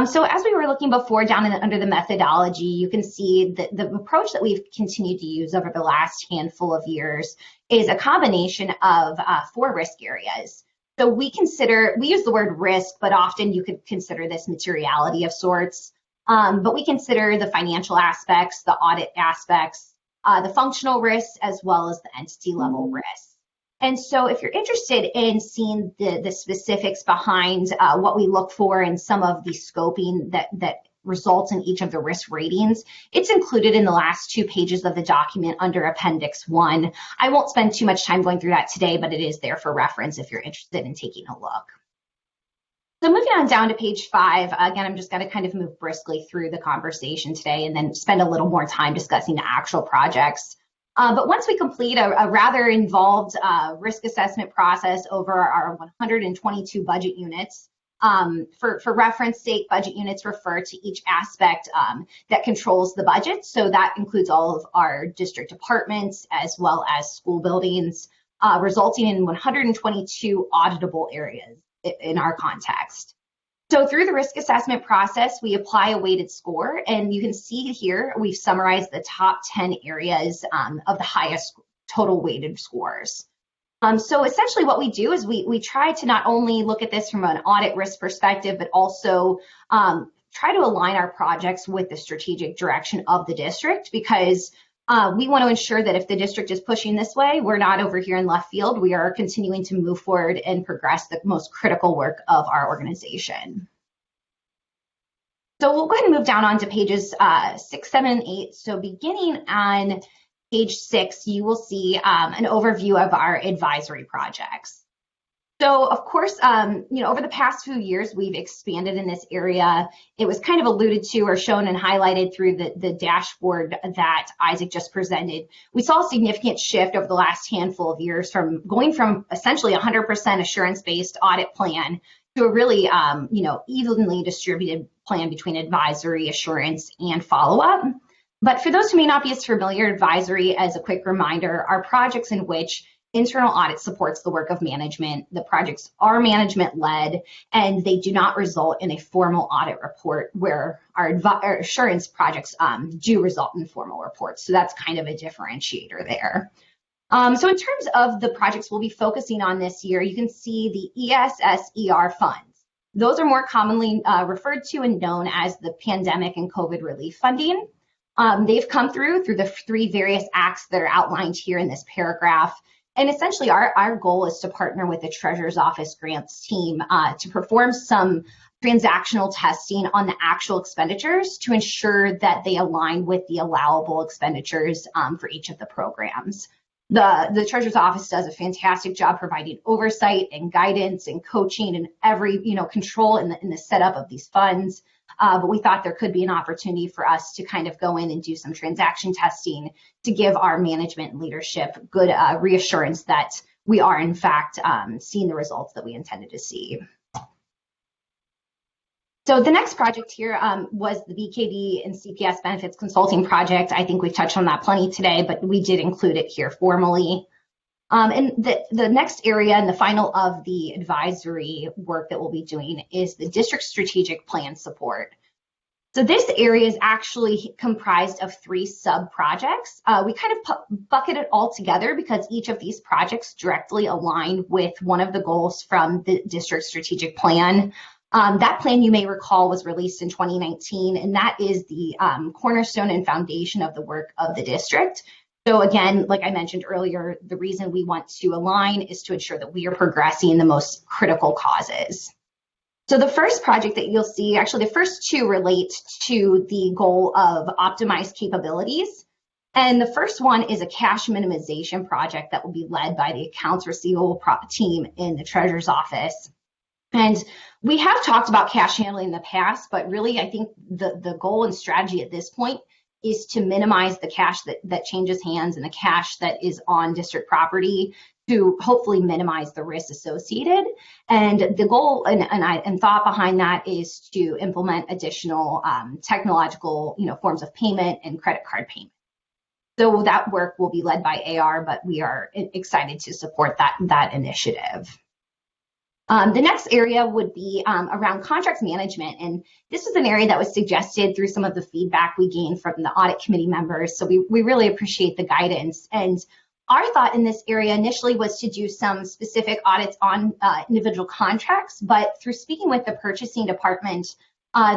So as we were looking before down under the methodology, you can see that the approach that we've continued to use over the last handful of years is a combination of 4 risk areas. So we use the word risk, but often you could consider this materiality of sorts. But we consider the financial aspects, the audit aspects, the functional risks, as well as the entity level risks. And so if you're interested in seeing the specifics behind what we look for in some of the scoping that results in each of the risk ratings, it's included in the last 2 pages of the document under Appendix 1. I won't spend too much time going through that today, but it is there for reference if you're interested in taking a look. So moving on down to page 5, again, I'm just going to kind of move briskly through the conversation today and then spend a little more time discussing the actual projects. But once we complete a rather involved risk assessment process over our 122 budget units, for reference sake, budget units refer to each aspect that controls the budget. So that includes all of our district departments as well as school buildings, resulting in 122 auditable areas in our context. So through the risk assessment process, we apply a weighted score, and you can see here we've summarized the top 10 areas of the highest total weighted scores. So essentially what we do is we try to not only look at this from an audit risk perspective, but also try to align our projects with the strategic direction of the district, because we want to ensure that if the district is pushing this way, we're not over here in left field. We are continuing to move forward and progress the most critical work of our organization. So we'll go ahead and move down onto pages 6, 7, and 8. So beginning on page 6, you will see an overview of our advisory projects. So of course, over the past few years, we've expanded in this area. It was kind of alluded to or shown and highlighted through the dashboard that Isaac just presented. We saw a significant shift over the last handful of years from going from essentially 100% assurance-based audit plan to a really, evenly distributed plan between advisory, assurance, and follow-up. But for those who may not be as familiar, advisory, as a quick reminder, are projects in which internal audit supports the work of management. The projects are management-led, and they do not result in a formal audit report, where our assurance projects do result in formal reports. So that's kind of a differentiator there. So in terms of the projects we'll be focusing on this year, you can see the ESSER funds. Those are more commonly referred to and known as the pandemic and COVID relief funding. They've come through the 3 various acts that are outlined here in this paragraph. And essentially, our goal is to partner with the Treasurer's Office grants team to perform some transactional testing on the actual expenditures to ensure that they align with the allowable expenditures for each of the programs. The Treasurer's Office does a fantastic job providing oversight and guidance and coaching and every control in the setup of these funds. But we thought there could be an opportunity for us to kind of go in and do some transaction testing to give our management and leadership good reassurance that we are, in fact, seeing the results that we intended to see. So the next project here was the BKD and CPS benefits consulting project. I think we've touched on that plenty today, but we did include it here formally. And the next area and the final of the advisory work that we'll be doing is the district strategic plan support. So this area is actually comprised of 3 sub-projects. We kind of bucket it all together because each of these projects directly align with one of the goals from the district strategic plan. That plan, you may recall, was released in 2019, and that is the cornerstone and foundation of the work of the district. So again, like I mentioned earlier, the reason we want to align is to ensure that we are progressing the most critical causes. So the first project that you'll see, actually the first 2 relate to the goal of optimized capabilities. And the first one is a cash minimization project that will be led by the accounts receivable team in the treasurer's office. And we have talked about cash handling in the past, but really I think the goal and strategy at this point is to minimize the cash that changes hands and the cash that is on district property to hopefully minimize the risk associated. And the goal and thought behind that is to implement additional technological forms of payment and credit card payment. So that work will be led by AR, but we are excited to support that initiative. The next area would be around contracts management, and this is an area that was suggested through some of the feedback we gained from the audit committee members, so we really appreciate the guidance. And our thought in this area initially was to do some specific audits on individual contracts, but through speaking with the purchasing department,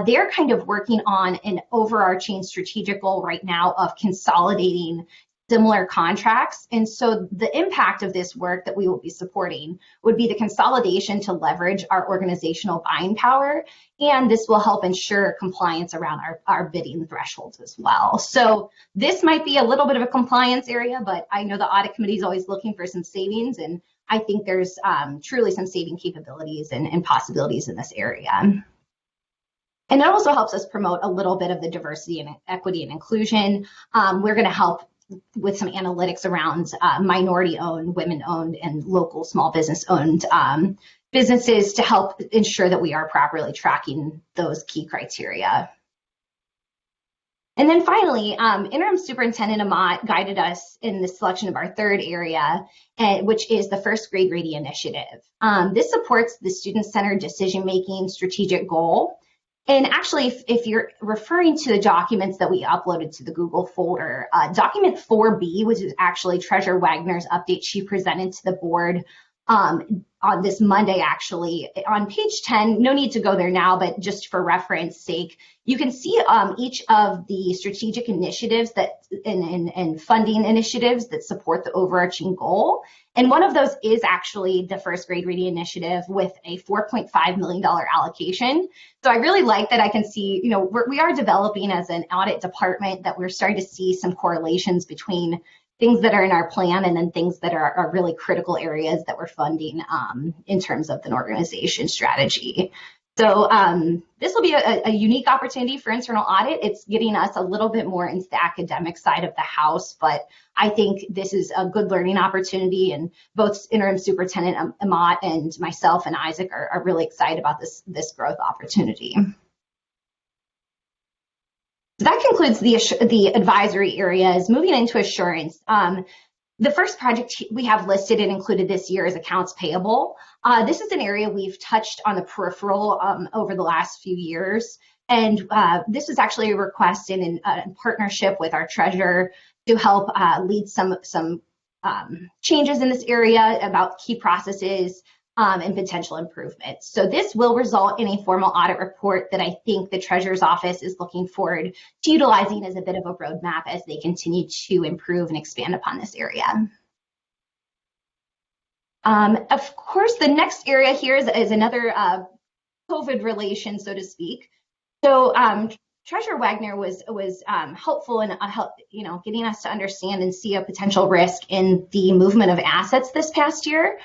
they're kind of working on an overarching strategic goal right now of consolidating similar contracts. And so the impact of this work that we will be supporting would be the consolidation to leverage our organizational buying power. And this will help ensure compliance around our bidding thresholds as well. So this might be a little bit of a compliance area, but I know the audit committee is always looking for some savings. And I think there's truly some saving capabilities and possibilities in this area. And it also helps us promote a little bit of the diversity and equity and inclusion. We're going to help with some analytics around minority-owned, women-owned, and local small business-owned businesses to help ensure that we are properly tracking those key criteria. And then finally, Interim Superintendent Amat guided us in the selection of our third area, which is the First Grade Ready Initiative. This supports the student-centered decision-making strategic goal. And actually, if you're referring to the documents that we uploaded to the Google folder, document 4B, which is actually Treasurer Wagner's update she presented to the board on this Monday, actually. On page 10, no need to go there now, but just for reference sake, you can see each of the strategic initiatives that and funding initiatives that support the overarching goal. And one of those is actually the First Grade Reading Initiative with a $4.5 million allocation. So I really like that I can see, we are developing as an audit department that we're starting to see some correlations between things that are in our plan and then things that are really critical areas that we're funding in terms of an organization strategy. So this will be a unique opportunity for internal audit. It's getting us a little bit more into the academic side of the house, but I think this is a good learning opportunity, and both Interim Superintendent Amat and myself and Isaac are really excited about this growth opportunity. So that concludes the advisory areas. Moving into assurance. The first project we have listed and included this year is accounts payable. This is an area we've touched on the peripheral over the last few years. And this is actually a request in partnership with our treasurer to help lead some changes in this area about key processes and potential improvements. So this will result in a formal audit report that I think the treasurer's office is looking forward to utilizing as a bit of a roadmap as they continue to improve and expand upon this area. Of course, the next area here is another COVID relation, so to speak. So Treasurer Wagner was helpful in getting us to understand and see a potential risk in the movement of assets this past year.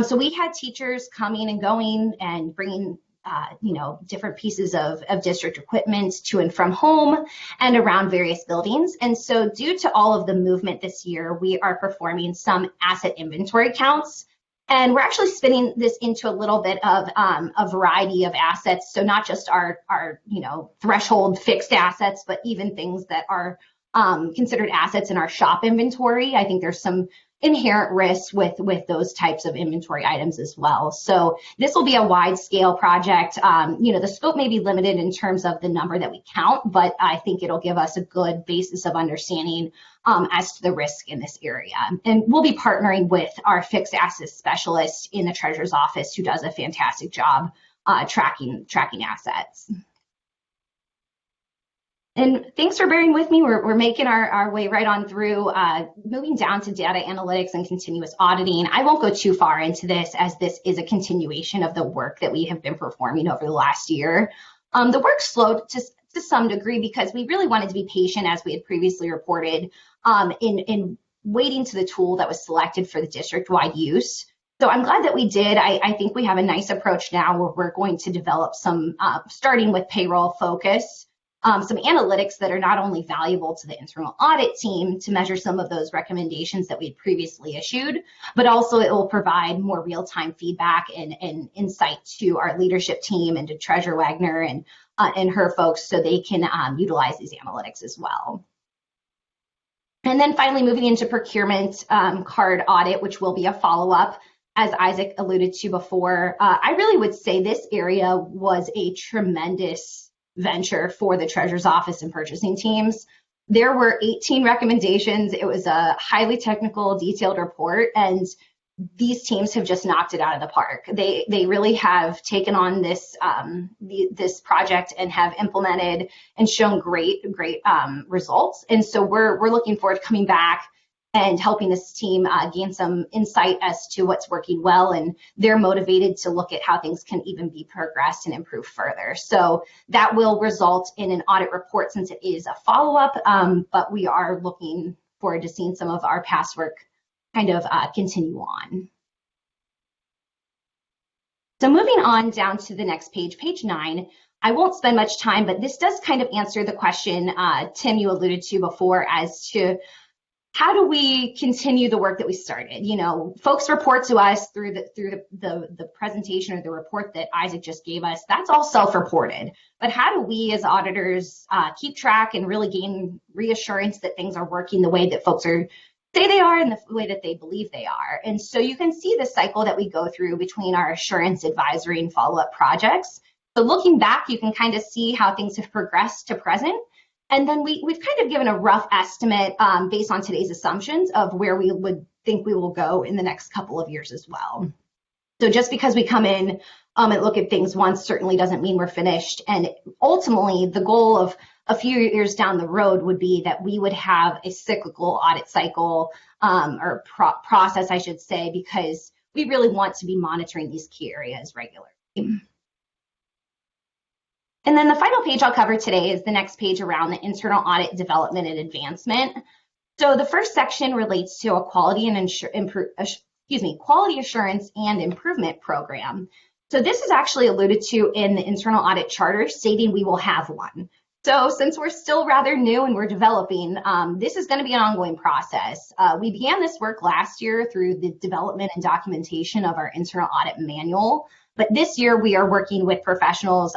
So we had teachers coming and going and bringing different pieces of district equipment to and from home and around various buildings. And so due to all of the movement this year, we are performing some asset inventory counts. And we're actually spinning this into a little bit of a variety of assets. So not just our threshold fixed assets, but even things that are considered assets in our shop inventory. I think there's some inherent risks with those types of inventory items as well. So this will be a wide scale project. The scope may be limited in terms of the number that we count, but I think it'll give us a good basis of understanding as to the risk in this area. And we'll be partnering with our fixed assets specialist in the Treasurer's office, who does a fantastic job tracking assets. And thanks for bearing with me. We're making our way right on through, moving down to data analytics and continuous auditing. I won't go too far into this, as this is a continuation of the work that we have been performing over the last year. The work slowed to some degree because we really wanted to be patient, as we had previously reported, in waiting to the tool that was selected for the district-wide use. So I'm glad that we did. I think we have a nice approach now where we're going to develop some, starting with payroll focus, some analytics that are not only valuable to the internal audit team to measure some of those recommendations that we had previously issued, but also it will provide more real-time feedback and insight to our leadership team and to Treasurer Wagner and her folks, so they can utilize these analytics as well. And then finally, moving into procurement card audit, which will be a follow-up, as Isaac alluded to before. I really would say this area was a tremendous venture for the Treasurer's office and purchasing teams. There were 18 recommendations. It was a highly technical, detailed report, and these teams have just knocked it out of the park. They really have taken on this this project and have implemented and shown great results. And so we're looking forward to coming back and helping this team gain some insight as to what's working well, and they're motivated to look at how things can even be progressed and improved further. So that will result in an audit report, since it is a follow-up, but we are looking forward to seeing some of our past work kind of continue on. So moving on down to the next page, page 9, I won't spend much time, but this does kind of answer the question, Tim, you alluded to before, as to how do we continue the work that we started? Folks report to us through the presentation or the report that Isaac just gave us. That's all self-reported. But how do we as auditors keep track and really gain reassurance that things are working the way that folks say they are and the way that they believe they are? And so you can see the cycle that we go through between our assurance, advisory, and follow-up projects. So looking back, you can kind of see how things have progressed to present. And then we've kind of given a rough estimate based on today's assumptions of where we would think we will go in the next couple of years as well. So just because we come in and look at things once certainly doesn't mean we're finished. And ultimately, the goal of a few years down the road would be that we would have a cyclical audit cycle or process, I should say, because we really want to be monitoring these key areas regularly. And then the final page I'll cover today is the next page around the internal audit development and advancement. So the first section relates to a quality assurance and improvement program. So this is actually alluded to in the internal audit charter, stating we will have one. So since we're still rather new and we're developing, this is going to be an ongoing process. We began this work last year through the development and documentation of our internal audit manual. But this year we are working with professionals.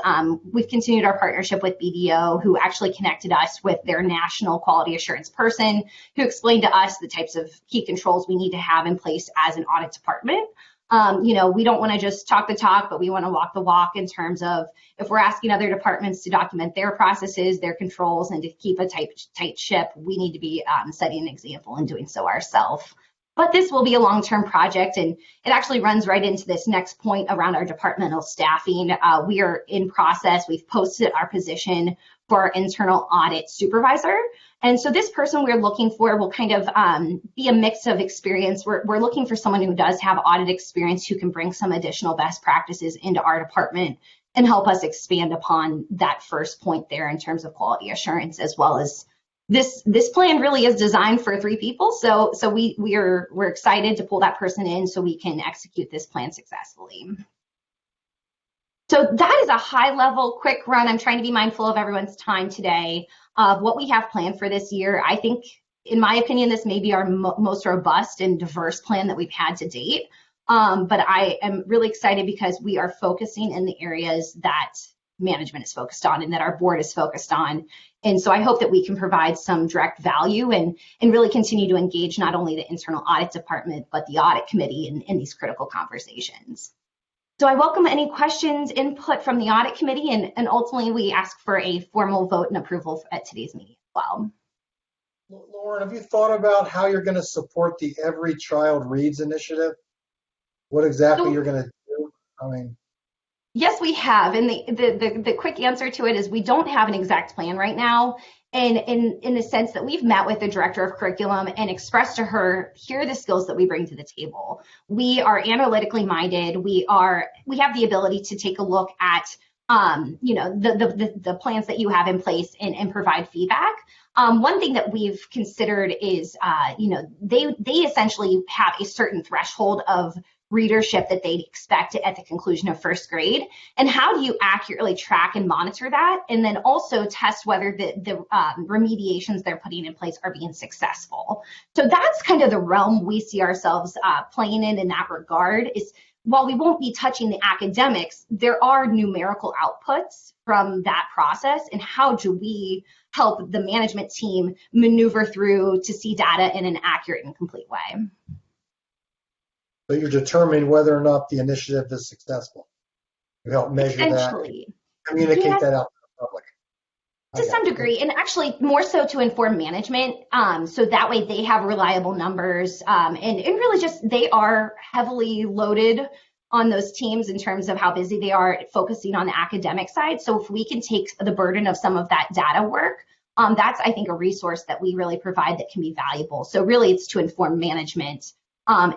We've continued our partnership with BDO, who actually connected us with their national quality assurance person, who explained to us the types of key controls we need to have in place as an audit department. We don't want to just talk the talk, but we want to walk the walk in terms of if we're asking other departments to document their processes, their controls, and to keep a tight ship, we need to be setting an example and doing so ourselves. But this will be a long-term project, and it actually runs right into this next point around our departmental staffing. We are in process. We've posted our position for our internal audit supervisor. And so this person we're looking for will kind of be a mix of experience. We're looking for someone who does have audit experience, who can bring some additional best practices into our department and help us expand upon that first point there in terms of quality assurance, as well as this plan really is designed for 3 people. So we're excited to pull that person in so we can execute this plan successfully. So that is a high level, quick run. I'm trying to be mindful of everyone's time today of what we have planned for this year. I think, in my opinion, this may be our most robust and diverse plan that we've had to date. But I am really excited because we are focusing in the areas that management is focused on and that our board is focused on. And so I hope that we can provide some direct value and really continue to engage not only the internal audit department, but the audit committee in these critical conversations. So I welcome any questions, input from the audit committee, and ultimately we ask for a formal vote and approval at today's meeting as well. Lauren, have you thought about how you're going to support the Every Child Reads initiative? What exactly you're going to do? I mean, yes, we have. And the quick answer to it is we don't have an exact plan right now. And in the sense that we've met with the director of curriculum and expressed to her, here are the skills that we bring to the table. We are analytically minded. We have the ability to take a look at the plans that you have in place and provide feedback. One thing that we've considered is, they essentially have a certain threshold of readership that they expect at the conclusion of first grade. And how do you accurately track and monitor that? And then also test whether the remediations they're putting in place are being successful. So that's kind of the realm we see ourselves playing in that regard. Is while we won't be touching the academics, there are numerical outputs from that process. And how do we help the management team maneuver through to see data in an accurate and complete way? So you're determining whether or not the initiative is successful. You help measure that, communicate that out to the public. To some degree, and actually more so to inform management, so that way they have reliable numbers, and really just they are heavily loaded on those teams in terms of how busy they are focusing on the academic side. So if we can take the burden of some of that data work, that's, I think, a resource that we really provide that can be valuable. So really it's to inform management of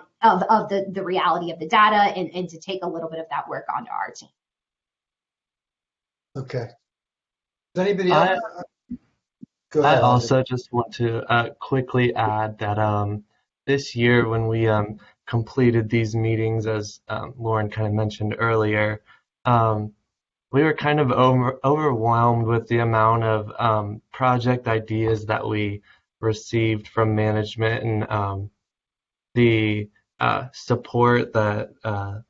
the reality of the data and to take a little bit of that work onto our team. Okay. Does anybody else? Go ahead. I also just want to quickly add that this year when we completed these meetings, as Lauren kind of mentioned earlier, we were kind of overwhelmed with the amount of project ideas that we received from management and the support that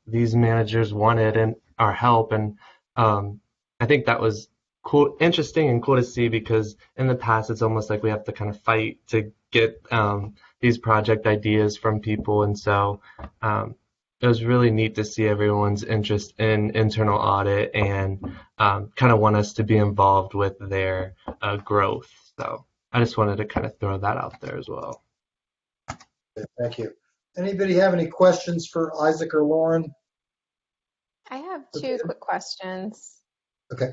these managers wanted and our help. And I think that was cool, interesting and cool to see, because in the past it's almost like we have to kind of fight to get these project ideas from people. And so it was really neat to see everyone's interest in internal audit and kind of want us to be involved with their growth. So I just wanted to kind of throw that out there as well. Thank you. Anybody have any questions for Isaac or Lauren? I have two quick questions. Okay.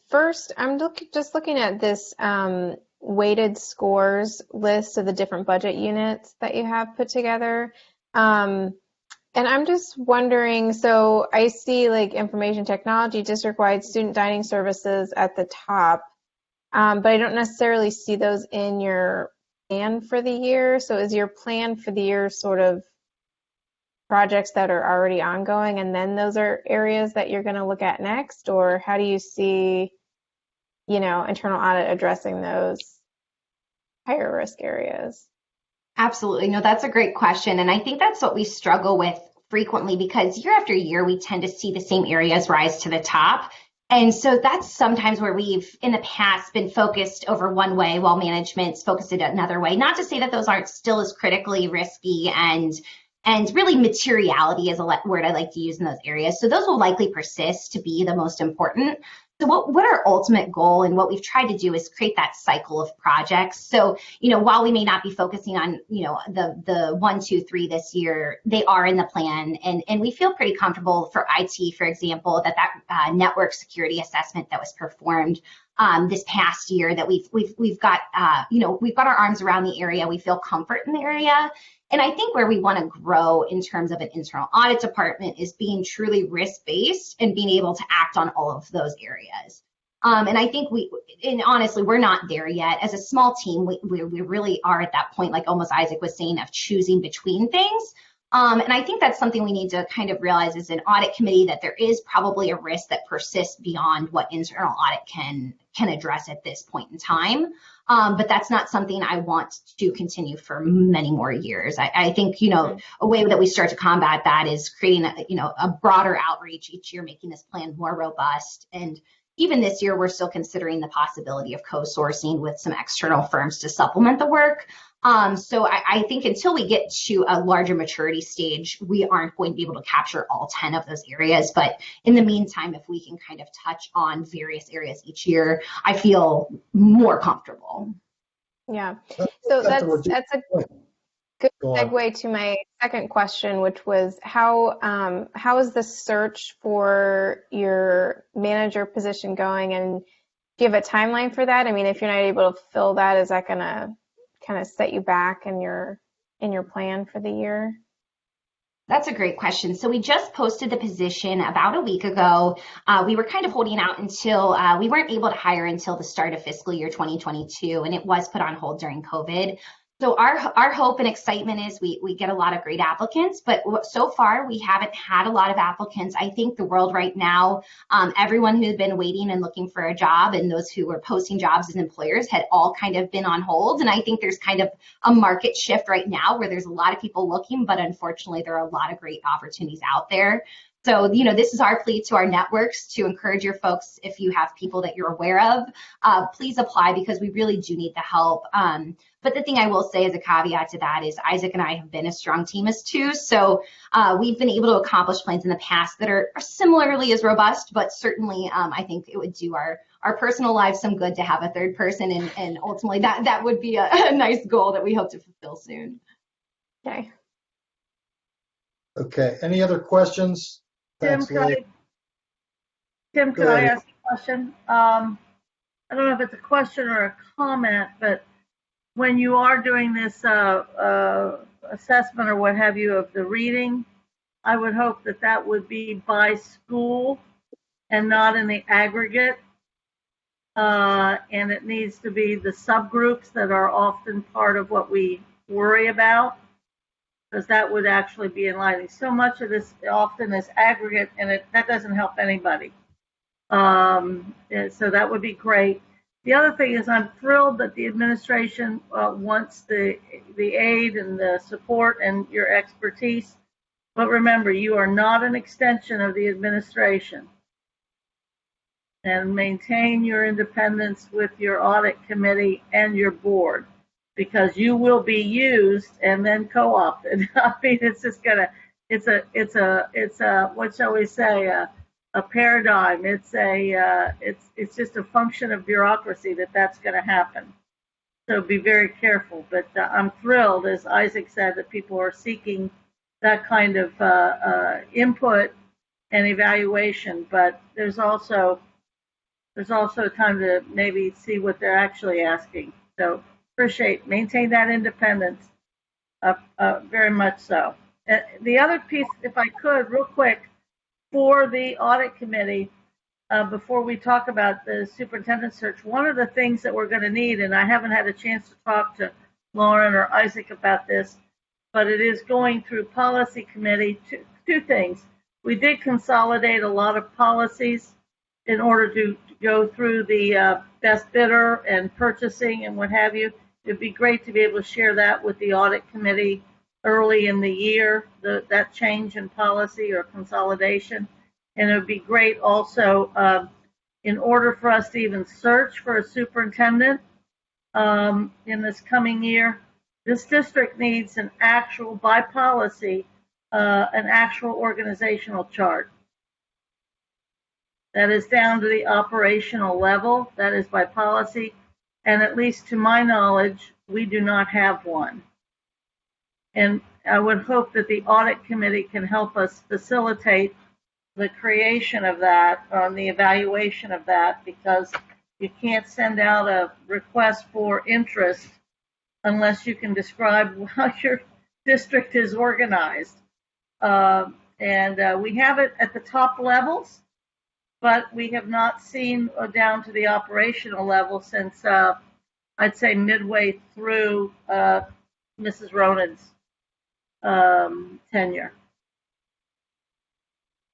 First, I'm just looking at this weighted scores list of the different budget units that you have put together. And I'm just wondering, so I see like information technology, district-wide student dining services at the top, but I don't necessarily see those in your plan for the year. So is your plan for the year sort of projects that are already ongoing, and then those are areas that you're going to look at next? Or how do you see, internal audit addressing those higher risk areas? Absolutely. No, that's a great question. And I think that's what we struggle with frequently, because year after year, we tend to see the same areas rise to the top. And so that's sometimes where we've, in the past, been focused over one way while management's focused it another way. Not to say that those aren't still as critically risky and really materiality is a word I like to use in those areas. So those will likely persist to be the most important. So what our ultimate goal and what we've tried to do is create that cycle of projects. So, while we may not be focusing on, the 1, 2, 3 this year, they are in the plan. And we feel pretty comfortable for IT, for example, that network security assessment that was performed this past year, that we've got our arms around the area. We feel comfort in the area. And I think where we want to grow in terms of an internal audit department is being truly risk-based and being able to act on all of those areas. And I think honestly, we're not there yet. As a small team, we really are at that point, like almost Isaac was saying, of choosing between things. And I think that's something we need to kind of realize as an audit committee, that there is probably a risk that persists beyond what internal audit can address at this point in time. But that's not something I want to continue for many more years. I think, a way that we start to combat that is creating a broader outreach each year, making this plan more robust. And even this year, we're still considering the possibility of co-sourcing with some external firms to supplement the work. So I think until we get to a larger maturity stage, we aren't going to be able to capture all 10 of those areas. But in the meantime, if we can kind of touch on various areas each year, I feel more comfortable. Yeah. So that's a good segue to my second question, which was how is the search for your manager position going, and do you have a timeline for that? I mean, if you're not able to fill that, is that going to kind of set you back in your plan for the year? That's a great question. So we just posted the position about a week ago. We were kind of holding out until we weren't able to hire until the start of fiscal year 2022, and it was put on hold during COVID. So our hope and excitement is we get a lot of great applicants, but so far we haven't had a lot of applicants. I think the world right now, everyone who's been waiting and looking for a job and those who were posting jobs as employers had all kind of been on hold. And I think there's kind of a market shift right now where there's a lot of people looking, but unfortunately there are a lot of great opportunities out there. So, this is our plea to our networks to encourage your folks, if you have people that you're aware of, please apply, because we really do need the help. But the thing I will say as a caveat to that is Isaac and I have been a strong team as two. So we've been able to accomplish plans in the past that are similarly as robust, but certainly I think it would do our personal lives some good to have a third person. And ultimately that would be a nice goal that we hope to fulfill soon. Okay. Okay. Any other questions? Tim, Thanks, Lee. Can I ask a question? I don't know if it's a question or a comment, but when you are doing this assessment or what have you of the reading, I would hope that would be by school and not in the aggregate. And it needs to be the subgroups that are often part of what we worry about, because that would actually be enlightening. So much of this often is aggregate, and that doesn't help anybody. So that would be great. The other thing is I'm thrilled that the administration wants the aid and the support and your expertise. But remember, you are not an extension of the administration. And maintain your independence with your audit committee and your board, because you will be used and then co-opted. I mean, it's just it's a what shall we say, a paradigm. It's just a function of bureaucracy that's going to happen. So be very careful. But I'm thrilled, as Isaac said, that people are seeking that kind of input and evaluation. But there's also time to maybe see what they're actually asking. So maintain that independence, very much so. The other piece, if I could, real quick, for the audit committee, before we talk about the superintendent search, one of the things that we're going to need, and I haven't had a chance to talk to Lauren or Isaac about this, but it is going through policy committee, two things. We did consolidate a lot of policies in order to go through the best bidder and purchasing and what have you. It'd be great to be able to share that with the audit committee early in the year, that change in policy or consolidation. And it would be great also, in order for us to even search for a superintendent in this coming year, this district needs an actual, by policy, an actual organizational chart. That is down to the operational level, that is by policy, and at least to my knowledge, we do not have one. And I would hope that the audit committee can help us facilitate the creation of that, or the evaluation of that, because you can't send out a request for interest unless you can describe how your district is organized. And we have it at the top levels, but we have not seen down to the operational level since I'd say midway through Mrs. Ronan's tenure.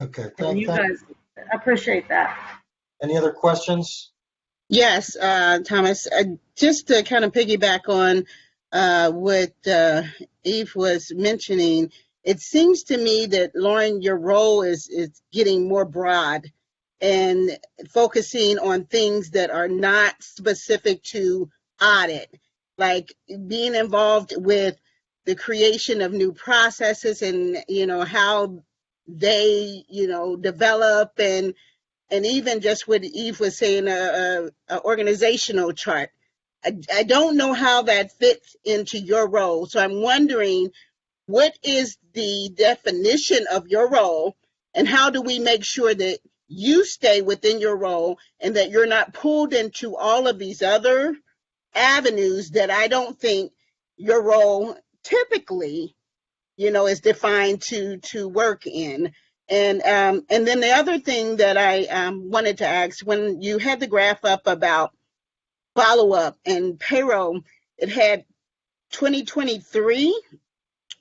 Okay, And you thank. guys appreciate that. Any other questions? Yes, Thomas, just to kind of piggyback on what Eve was mentioning, it seems to me that, Lauren, your role is getting more broad and focusing on things that are not specific to audit, like being involved with the creation of new processes and, how they, develop, and even just what Eve was saying, a organizational chart. I don't know how that fits into your role. So I'm wondering, what is the definition of your role, and how do we make sure that you stay within your role and that you're not pulled into all of these other avenues that I don't think your role typically, is defined to work in. And then the other thing that I wanted to ask, when you had the graph up about follow-up and payroll, it had 2023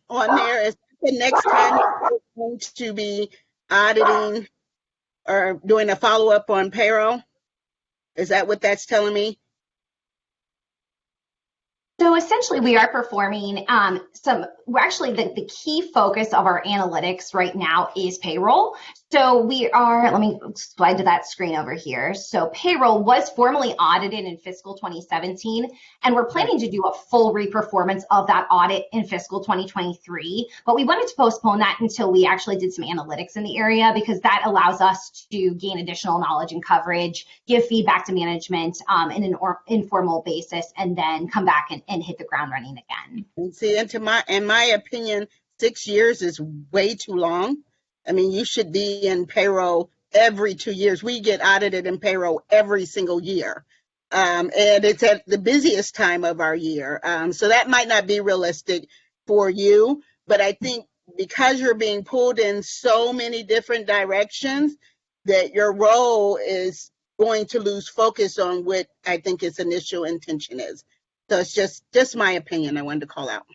on there. Is the next time you're going to be auditing or doing a follow-up on payroll? Is that what that's telling me? So essentially, we are performing we're actually, the key focus of our analytics right now is payroll. So we are, let me slide to that screen over here. So payroll was formally audited in fiscal 2017, and we're planning to do a full reperformance of that audit in fiscal 2023. But we wanted to postpone that until we actually did some analytics in the area, because that allows us to gain additional knowledge and coverage, give feedback to management in an informal basis, and then come back and hit the ground running again. And see, in my opinion, 6 years is way too long. I mean, you should be in payroll every 2 years. We get audited in payroll every single year. And it's at the busiest time of our year. So that might not be realistic for you, but I think because you're being pulled in so many different directions, that your role is going to lose focus on what I think its initial intention is. So it's just my opinion I wanted to call out.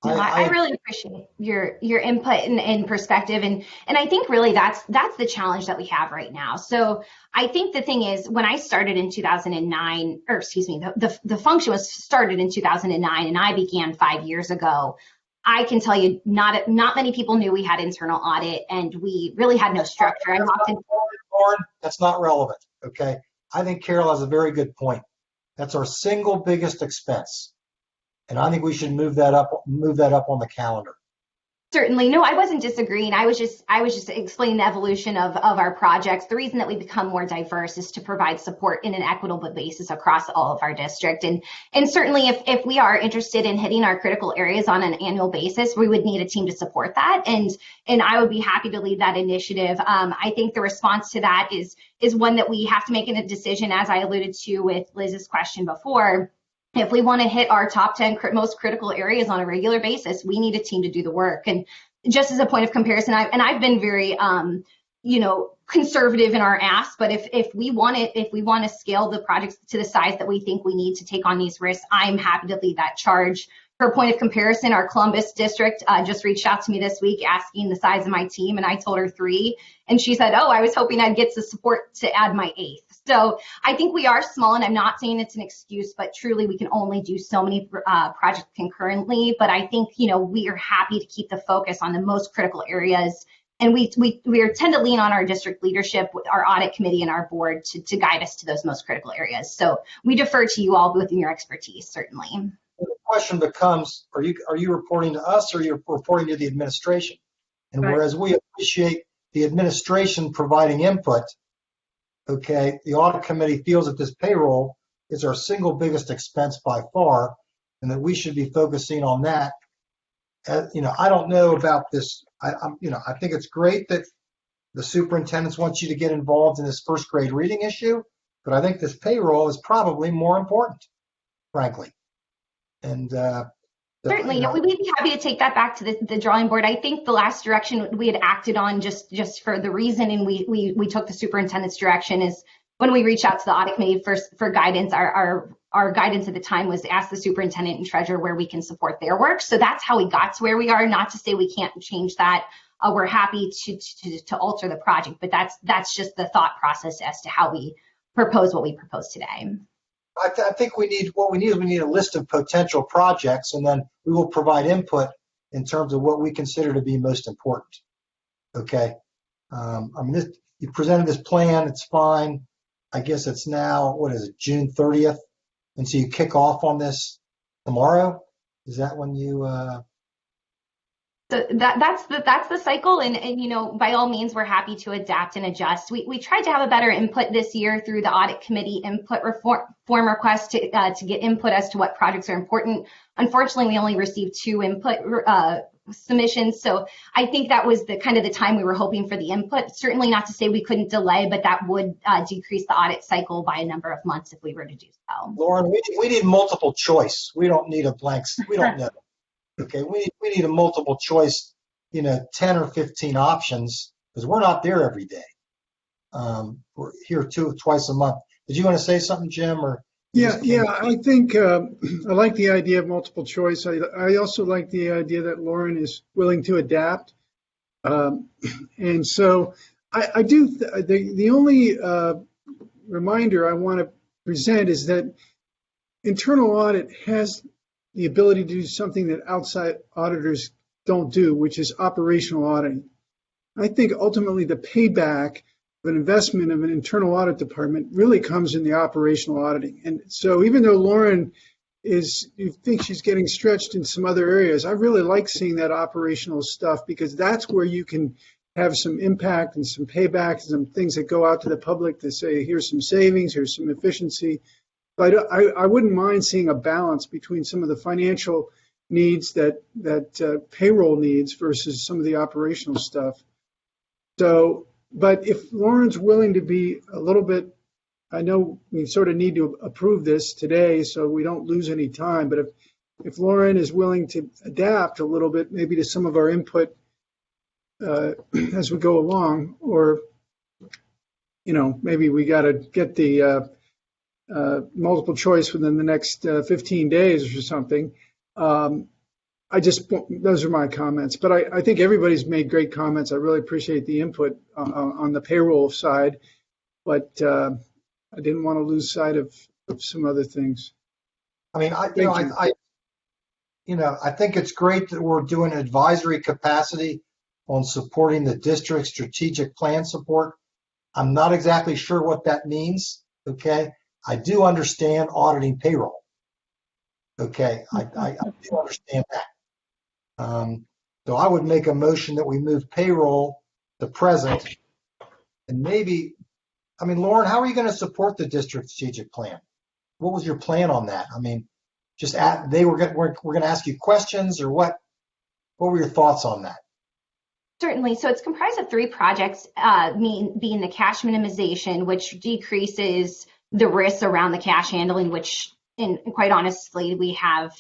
No, I really appreciate your input and perspective, and I think really that's the challenge that we have right now. So I think the thing is, when I started in 2009, or excuse me, the function was started in 2009, and I began 5 years ago. I can tell you, not many people knew we had internal audit, and we really had no structure. Lauren, that's not relevant. Okay, I think Carol has a very good point. That's our single biggest expense. And I think we should move that up on the calendar. Certainly. No, I wasn't disagreeing. I was just explaining the evolution of our projects. The reason that we become more diverse is to provide support in an equitable basis across all of our district. And certainly if we are interested in hitting our critical areas on an annual basis, we would need a team to support that. And I would be happy to lead that initiative. I think the response to that is one that we have to make a decision, as I alluded to with Liz's question before. If we want to hit our top 10 most critical areas on a regular basis, we need a team to do the work. And just as a point of comparison, I've been very, conservative in our ask. But if we want to scale the projects to the size that we think we need to take on these risks, I'm happy to lead that charge. For a point of comparison, our Columbus district just reached out to me this week asking the size of my team, and I told her 3. And she said, "Oh, I was hoping I'd get the support to add my 8th." So I think we are small, and I'm not saying it's an excuse, but truly we can only do so many projects concurrently. But I think, we are happy to keep the focus on the most critical areas. And we tend to lean on our district leadership, our audit committee, and our board to guide us to those most critical areas. So we defer to you all within your expertise, certainly. The question becomes, are you reporting to us, or are you reporting to the administration? And Right. Whereas we appreciate the administration providing input, okay, the audit committee feels that this payroll is our single biggest expense by far, and that we should be focusing on that. I don't know about this. I think it's great that the superintendents want you to get involved in this first grade reading issue, but I think this payroll is probably more important, frankly. And Certainly, we'd be happy to take that back to the drawing board. I think the last direction we had acted on, just for the reason, and we took the superintendent's direction, is when we reached out to the audit committee for guidance. Our our guidance at the time was ask the superintendent and treasurer where we can support their work. So that's how we got to where we are. Not to say we can't change that. We're happy to alter the project, but that's just the thought process as to how we propose what we propose today. I think we need a list of potential projects, and then we will provide input in terms of what we consider to be most important. Okay. You presented this plan, it's fine. I guess it's now, what is it, June 30th? And so you kick off on this tomorrow? Is that when you... So that's the cycle, and you know, by all means, we're happy to adapt and adjust. We tried to have a better input this year through the audit committee input form request to get input as to what projects are important. Unfortunately, we only received 2 input submissions, so I think that was the time we were hoping for the input. Certainly not to say we couldn't delay, but that would decrease the audit cycle by a number of months if we were to do so. Lauren, we need multiple choice. We don't need a blank. We don't know. Okay, we need a multiple choice, 10 or 15 options, because we're not there every day. We're here twice a month. Did you want to say something, Jim? Or Yeah. I think I like the idea of multiple choice. I also like the idea that Lauren is willing to adapt, and so I do. The only reminder I want to present is that internal audit has the ability to do something that outside auditors don't do, which is operational auditing. I think ultimately the payback of an investment of an internal audit department really comes in the operational auditing. And so even though Lauren you think she's getting stretched in some other areas, I really like seeing that operational stuff, because that's where you can have some impact and some payback and some things that go out to the public to say, here's some savings, here's some efficiency. But I wouldn't mind seeing a balance between some of the financial needs that payroll needs versus some of the operational stuff. So, but if Lauren's willing to be a little bit, I know we sort of need to approve this today so we don't lose any time, but if Lauren is willing to adapt a little bit, maybe to some of our input as we go along, or, maybe we got to get the multiple choice within the next 15 days or something. Those are my comments, but I think everybody's made great comments. I really appreciate the input on the payroll side, but I didn't want to lose sight of some other things. I mean, I think it's great that we're doing advisory capacity on supporting the district strategic plan support. I'm not exactly sure what that means. Okay. I do understand auditing payroll. Okay, I do understand that. So I would make a motion that we move payroll to present, and maybe, Lauren, how are you going to support the district strategic plan? What was your plan on that? We're going to ask you questions, or what? What were your thoughts on that? Certainly. So it's comprised of 3 projects, being the cash minimization, which decreases the risks around the cash handling, which, and quite honestly, we have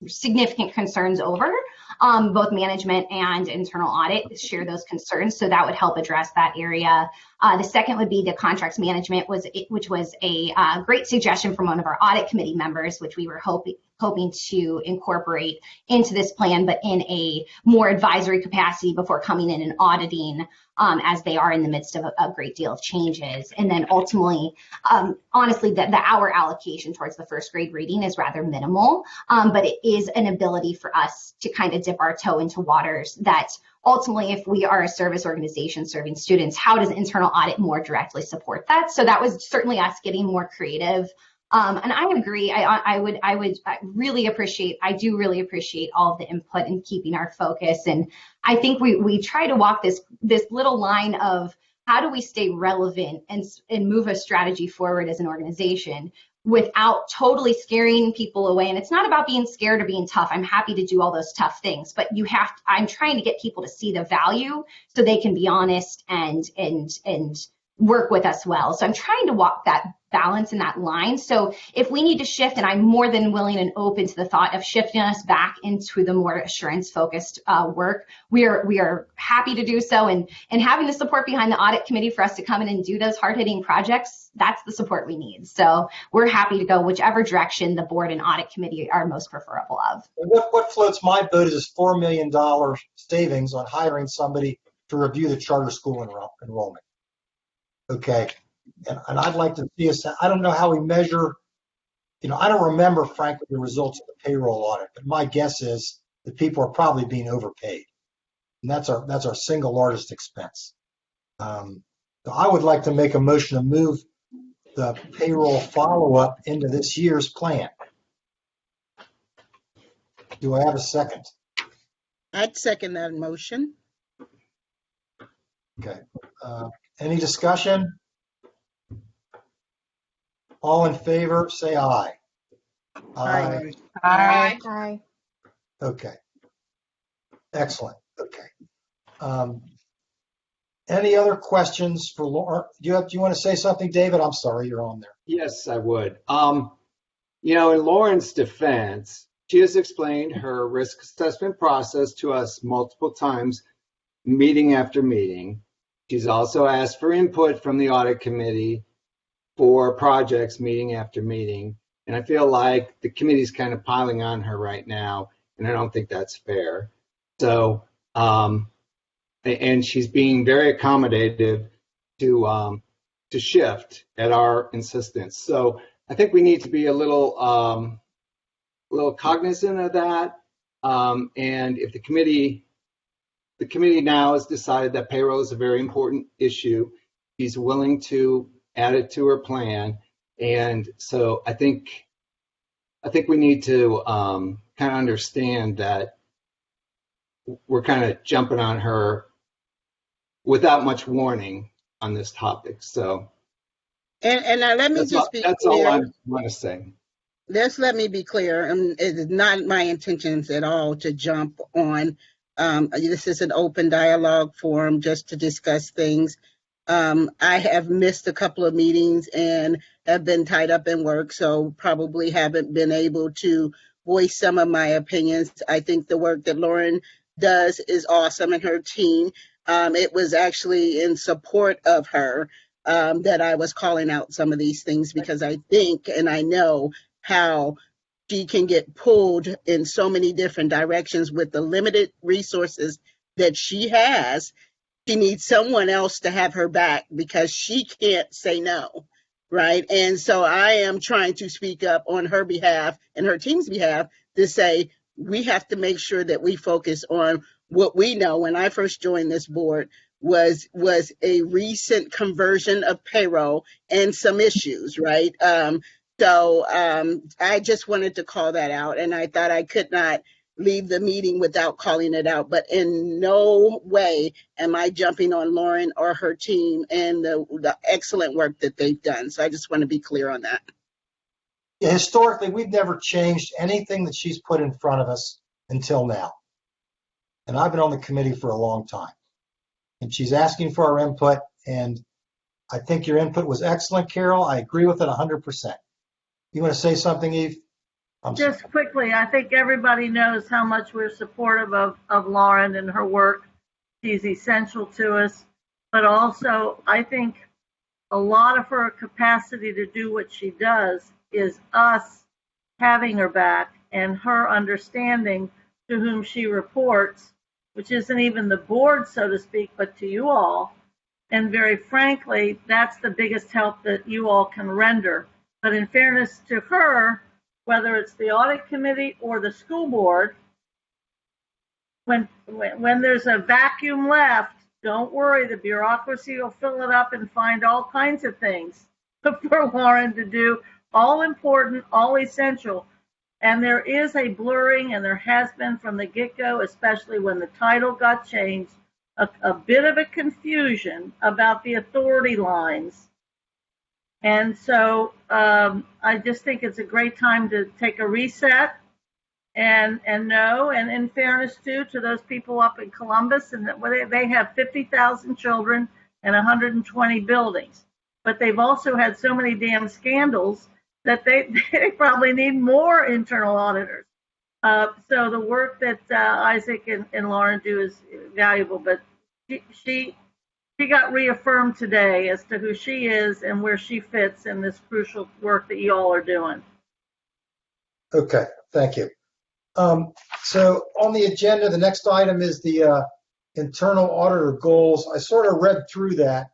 significant concerns over. Both management and internal audit share those concerns, so that would help address that area. The second would be the contracts management, which was a great suggestion from one of our audit committee members, which we were hoping to incorporate into this plan, but in a more advisory capacity before coming in and auditing, as they are in the midst of a great deal of changes. And then ultimately, honestly, the hour allocation towards the first grade reading is rather minimal, but it is an ability for us to kind of dip our toe into waters that ultimately, if we are a service organization serving students, how does internal audit more directly support that? So that was certainly us getting more creative. And I agree. I really appreciate all of the input and keeping our focus. And I think we try to walk this little line of how do we stay relevant and move a strategy forward as an organization without totally scaring people away. And it's not about being scared or being tough. I'm happy to do all those tough things, but I'm trying to get people to see the value so they can be honest and work with us well. So I'm trying to walk that balance and that line. So if we need to shift, and I'm more than willing and open to the thought of shifting us back into the more assurance focused work, we are happy to do so. And having the support behind the audit committee for us to come in and do those hard hitting projects, that's the support we need. So we're happy to go whichever direction the board and audit committee are most preferable of. What floats my boat is this $4 million savings on hiring somebody to review the charter school enrollment. Okay. And I'd like to see us, I don't know how we measure, I don't remember, frankly, the results of the payroll audit, but my guess is that people are probably being overpaid. And that's our single largest expense. So I would like to make a motion to move the payroll follow-up into this year's plan. Do I have a second? I'd second that motion. Okay. Any discussion? All in favor, say aye. Aye. Aye. Okay. Excellent. Okay. Any other questions for Laura? Do you want to say something, David? I'm sorry, you're on there. Yes, I would. In Lauren's defense, she has explained her risk assessment process to us multiple times, meeting after meeting. She's also asked for input from the audit committee for projects, meeting after meeting. And I feel like the committee's kind of piling on her right now, and I don't think that's fair. So, and she's being very accommodative to shift at our insistence. So I think we need to be a little cognizant of that. And if the committee now has decided that payroll is a very important issue, she's willing to add it to her plan. And so I think we need to kind of understand that we're kind of jumping on her without much warning on this topic. So, And now let me just be that's clear. all I want to say. Let me be clear. It is not my intentions at all to jump on. This is an open dialogue forum just to discuss things. I have missed a couple of meetings and have been tied up in work, so probably haven't been able to voice some of my opinions. I think the work that Lauren does is awesome, and her team. It was actually in support of her that I was calling out some of these things, because I think and I know how she can get pulled in so many different directions with the limited resources that she has. She needs someone else to have her back because she can't say no, right? And so I am trying to speak up on her behalf and her team's behalf to say we have to make sure that we focus on what we know when I first joined this board was a recent conversion of payroll and some issues, right? So I just wanted to call that out, and I thought I could not leave the meeting without calling it out. But in no way am I jumping on Lauren or her team and the excellent work that they've done. So I just want to be clear on that. Yeah, historically, we've never changed anything that she's put in front of us until now. And I've been on the committee for a long time. And she's asking for our input, and I think your input was excellent, Carol. I agree with it 100%. You want to say something, Eve? Just quickly, I think everybody knows how much we're supportive of Lauren and her work. She's essential to us. But also, I think a lot of her capacity to do what she does is us having her back and her understanding to whom she reports, which isn't even the board, so to speak, but to you all. And very frankly, that's the biggest help that you all can render. But in fairness to her, whether it's the audit committee or the school board, when there's a vacuum left, don't worry, the bureaucracy will fill it up and find all kinds of things for Lauren to do, all important, all essential. And there is a blurring, and there has been from the get-go, especially when the title got changed, a bit of a confusion about the authority lines. And so I just think it's a great time to take a reset and know, and in fairness to those people up in Columbus, and that they have 50,000 children and 120 buildings. But they've also had so many damn scandals that they probably need more internal auditors. So the work that Isaac and Lauren do is valuable, but she got reaffirmed today as to who she is and where she fits in this crucial work that you all are doing. Okay, thank you. So on the agenda, the next item is the internal auditor goals. I sort of read through that,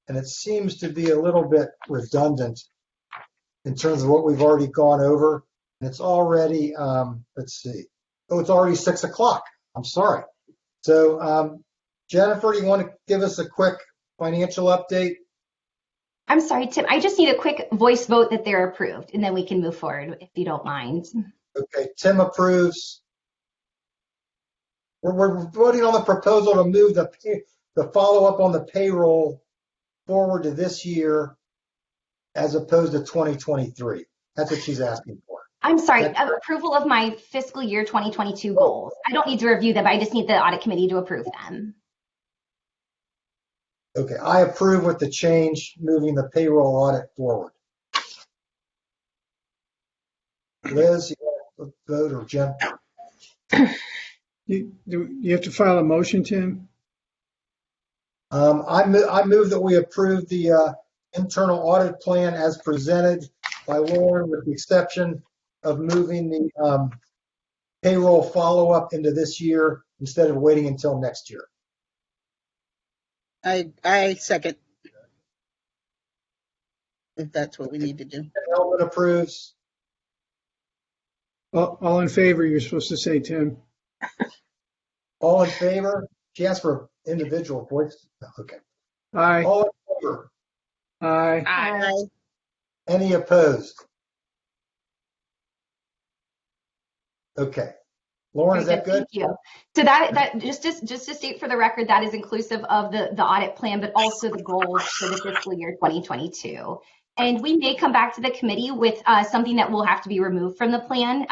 and it seems to be a little bit redundant in terms of what we've already gone over. And it's already, let's see. Oh, it's already 6 o'clock. I'm sorry. So Jennifer, do you want to give us a quick financial update? I'm sorry, Tim. I just need a quick voice vote that they're approved, and then we can move forward if you don't mind. Okay, Tim approves. We're voting on the proposal to move the follow-up on the payroll forward to this year as opposed to 2023. That's what she's asking for. I'm sorry, approval of my fiscal year 2022 goals. I don't need to review them. I just need the audit committee to approve them. Okay, I approve with the change, moving the payroll audit forward. Liz, you want to vote, or Jen? You have to file a motion, Tim? I move that we approve the internal audit plan as presented by Lauren, with the exception of moving the payroll follow-up into this year instead of waiting until next year. I second, if that's what we need to do. Elvin approves. All in favor, you're supposed to say, Tim. All in favor? She asked for individual voice. Okay. Aye. All in favor? Aye. Aye. Any opposed? Okay. Lauren, is that good? Thank you. So that just to state for the record, that is inclusive of the audit plan, but also the goals for the fiscal year 2022. And we may come back to the committee with something that will have to be removed from the plan.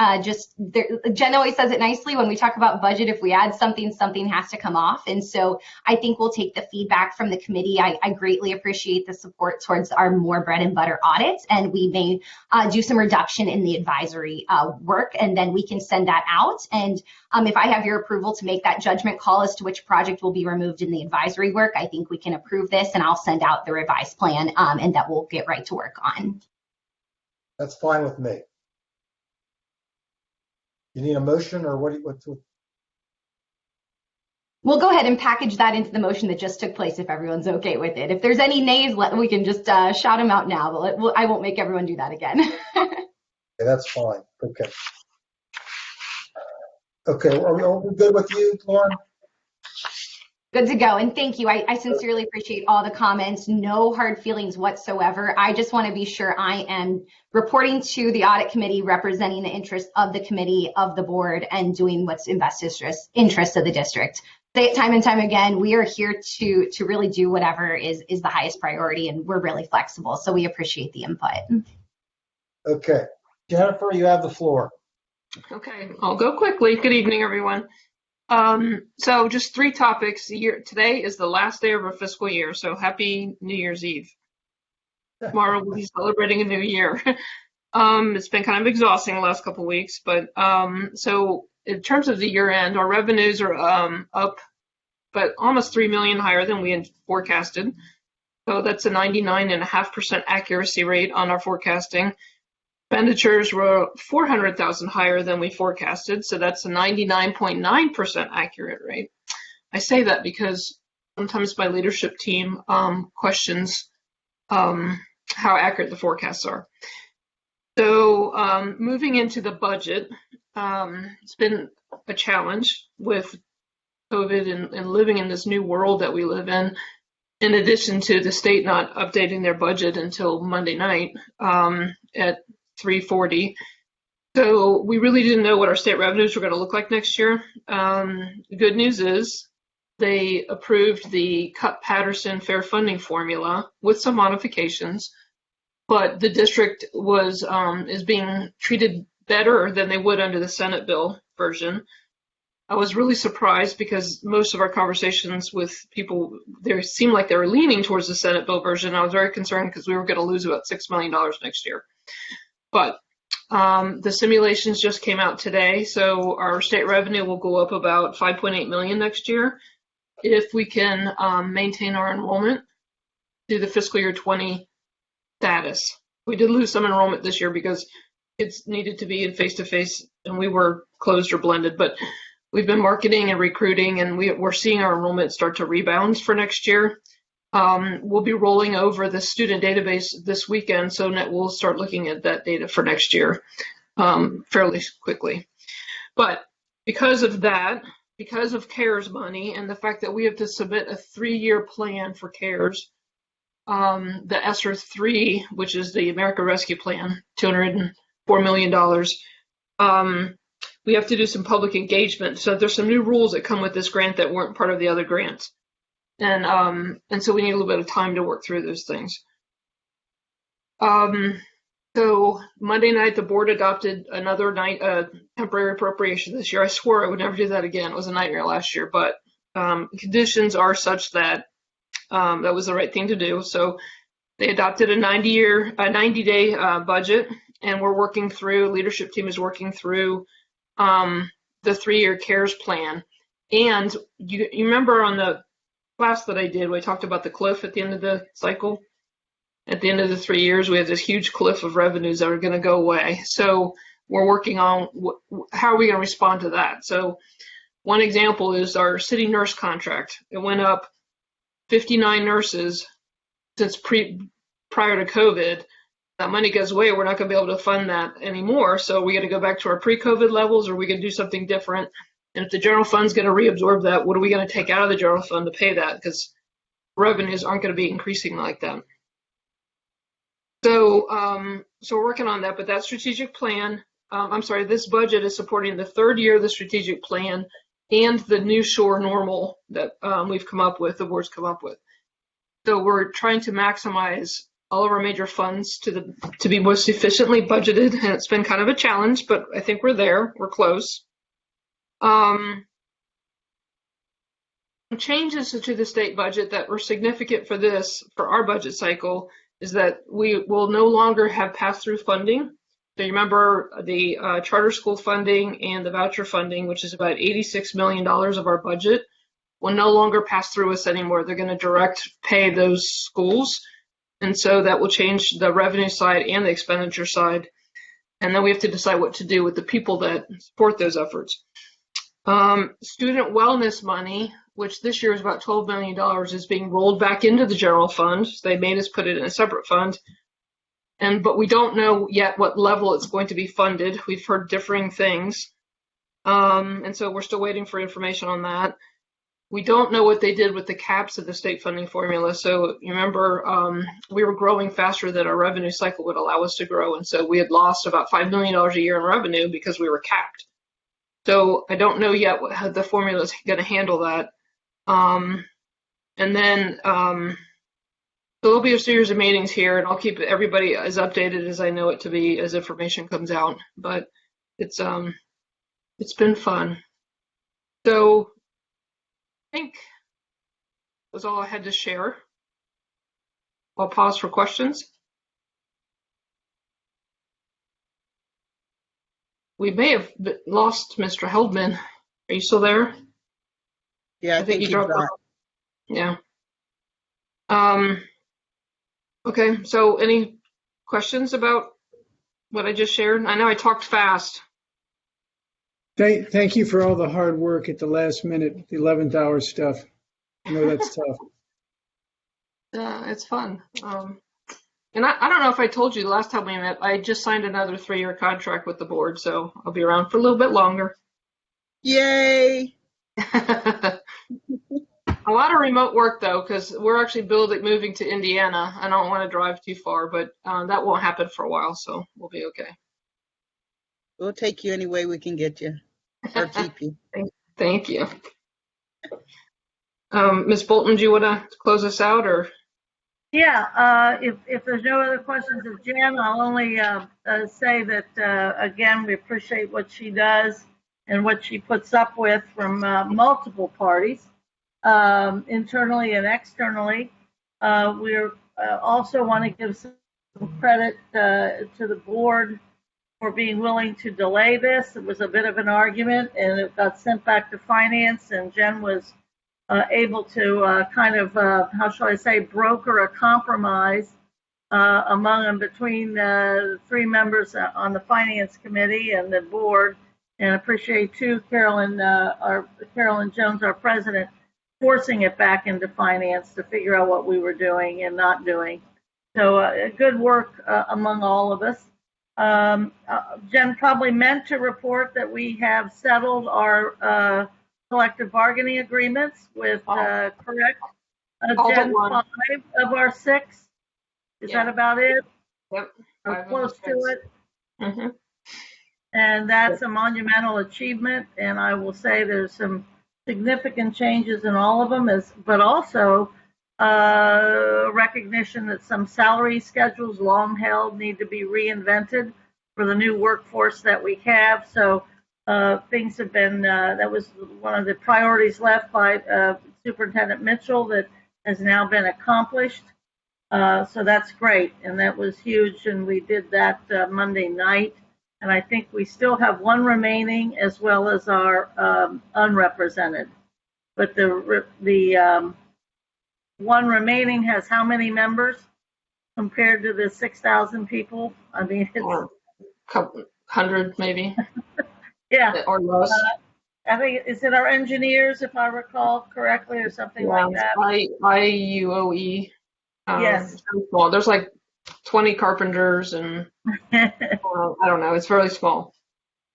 Jen always says it nicely, when we talk about budget, if we add something, something has to come off. And so I think we'll take the feedback from the committee. I greatly appreciate the support towards our more bread and butter audits, and we may do some reduction in the advisory work, and then we can send that out. And if I have your approval to make that judgment call as to which project will be removed in the advisory work, I think we can approve this, and I'll send out the revised plan, and that we'll get right to work on. That's fine with me. You need a motion, or what? We'll go ahead and package that into the motion that just took place, if everyone's okay with it. If there's any nays, we can just shout them out now, but I won't make everyone do that again. Okay, that's fine. Okay. Okay, are we good with you, Lauren? Good to go, and thank you. I sincerely appreciate all the comments. No hard feelings whatsoever. I just want to be sure I am reporting to the audit committee, representing the interest of the committee, of the board, and doing what's in best interest of the district. Say it time and time again, we are here to really do whatever is the highest priority, and we're really flexible, so we appreciate the input. Okay. Jennifer, you have the floor. Okay, I'll go quickly. Good evening, everyone. So just 3 topics. Today is the last day of our fiscal year, so happy New Year's Eve. Tomorrow we'll be celebrating a new year. It's been kind of exhausting the last couple of weeks, but so in terms of the year end, our revenues are up, but almost 3 million higher than we had forecasted. So that's a 99.5% accuracy rate on our forecasting. Expenditures were 400,000 higher than we forecasted, so that's a 99.9% accurate rate. I say that because sometimes my leadership team questions how accurate the forecasts are. So moving into the budget, it's been a challenge with COVID and living in this new world that we live in addition to the state not updating their budget until Monday night at 3:40. So we really didn't know what our state revenues were going to look like next year. The good news is they approved the Cupp-Patterson fair funding formula with some modifications, but the district is being treated better than they would under the Senate bill version. I was really surprised because most of our conversations with people, they seemed like they were leaning towards the Senate bill version. I was very concerned because we were going to lose about $6 million next year. But the simulations just came out today, so our state revenue will go up about $5.8 million next year if we can maintain our enrollment through the fiscal year 20 status. We did lose some enrollment this year because kids needed to be in face-to-face and we were closed or blended, but we've been marketing and recruiting, and we're seeing our enrollment start to rebound for next year. We'll be rolling over the student database this weekend, so we'll start looking at that data for next year fairly quickly. But because of that, because of CARES money and the fact that we have to submit a 3-year plan for CARES, the ESSER 3, which is the America Rescue Plan, $204 million, we have to do some public engagement. So there's some new rules that come with this grant that weren't part of the other grants. And so we need a little bit of time to work through those things. So Monday night, the board adopted another temporary appropriation this year. I swore I would never do that again. It was a nightmare last year, but conditions are such that that was the right thing to do. So they adopted a 90-day budget, and we're working through, leadership team is working through the 3-year CARES plan. And you remember on the class that I did, we talked about the cliff at the end of the cycle. At the end of the 3 years, we have this huge cliff of revenues that are going to go away. So we're working on how are we going to respond to that. So one example is our city nurse contract. It went up 59 nurses since prior to COVID. That money goes away, we're not going to be able to fund that anymore. So we got to go back to our pre-COVID levels, or we can do something different. And if the general fund's going to reabsorb that, what are we going to take out of the general fund to pay that? Because revenues aren't going to be increasing like that. So, so we're working on that. But that strategic plan, this budget is supporting the 3rd year of the strategic plan and the new shore normal that we've come up with, the board's come up with. So we're trying to maximize all of our major funds to be most efficiently budgeted, and it's been kind of a challenge, but I think we're there. We're close. Changes to the state budget that were significant for our budget cycle is that we will no longer have pass-through funding. So you remember the charter school funding and the voucher funding, which is about $86 million of our budget, will no longer pass through us anymore. They're going to direct pay those schools. And so that will change the revenue side and the expenditure side. And then we have to decide what to do with the people that support those efforts. Student wellness money, which this year is about $12 million, is being rolled back into the general fund. They made us put it in a separate fund. But we don't know yet what level it's going to be funded. We've heard differing things. And so we're still waiting for information on that. We don't know what they did with the caps of the state funding formula. So you remember we were growing faster than our revenue cycle would allow us to grow. And so we had lost about $5 million a year in revenue because we were capped. So I don't know yet how the formula is going to handle that. And then so there'll be a series of meetings here, and I'll keep everybody as updated as I know it to be as information comes out. But it's been fun. So I think that's all I had to share. I'll pause for questions. We may have lost Mr. Heldman. Are you still there? Yeah, I think he dropped off. Yeah. Okay, so any questions about what I just shared? I know I talked fast. Thank you for all the hard work at the last minute, the 11th hour stuff. I know that's tough. It's fun. And I don't know if I told you the last time we met, I just signed another 3-year contract with the board, so I'll be around for a little bit longer. Yay! A lot of remote work, though, because we're actually moving to Indiana. I don't want to drive too far, but that won't happen for a while, so we'll be okay. We'll take you any way we can get you, or keep you. Thank you. Ms. Bolton, do you want to close us out, or? Yeah, if there's no other questions of Jen, I'll only say that, again, we appreciate what she does. and what she puts up with from multiple parties, internally and externally. We also want to give some credit to the board for being willing to delay this. It was a bit of an argument, and it got sent back to finance, and Jen was able to kind of, how shall I say, broker a compromise among and between the three members on the finance committee and the board. And appreciate too Carolyn Jones, our president, forcing it back into finance to figure out what we were doing and not doing. So good work among all of us. Jen probably meant to report that we have settled our collective bargaining agreements with, correct? Jen, 5 of our 6. Is that about it? Yep. Or close to it. Mm-hmm. And that's a monumental achievement. And I will say there's some significant changes in all of them, but also recognition that some salary schedules long held need to be reinvented for the new workforce that we have. So things have been, that was one of the priorities left by Superintendent Mitchell that has now been accomplished. So that's great, and that was huge, and we did that Monday night. And I think we still have one remaining, as well as our unrepresented. But the one remaining has how many members compared to the 6,000 people? I mean, it's a couple hundred maybe. Yeah, or less. I think, is it our engineers, if I recall correctly, or something like that? IUOE. Yes. Small. There's like 20 carpenters and I don't know. It's fairly small.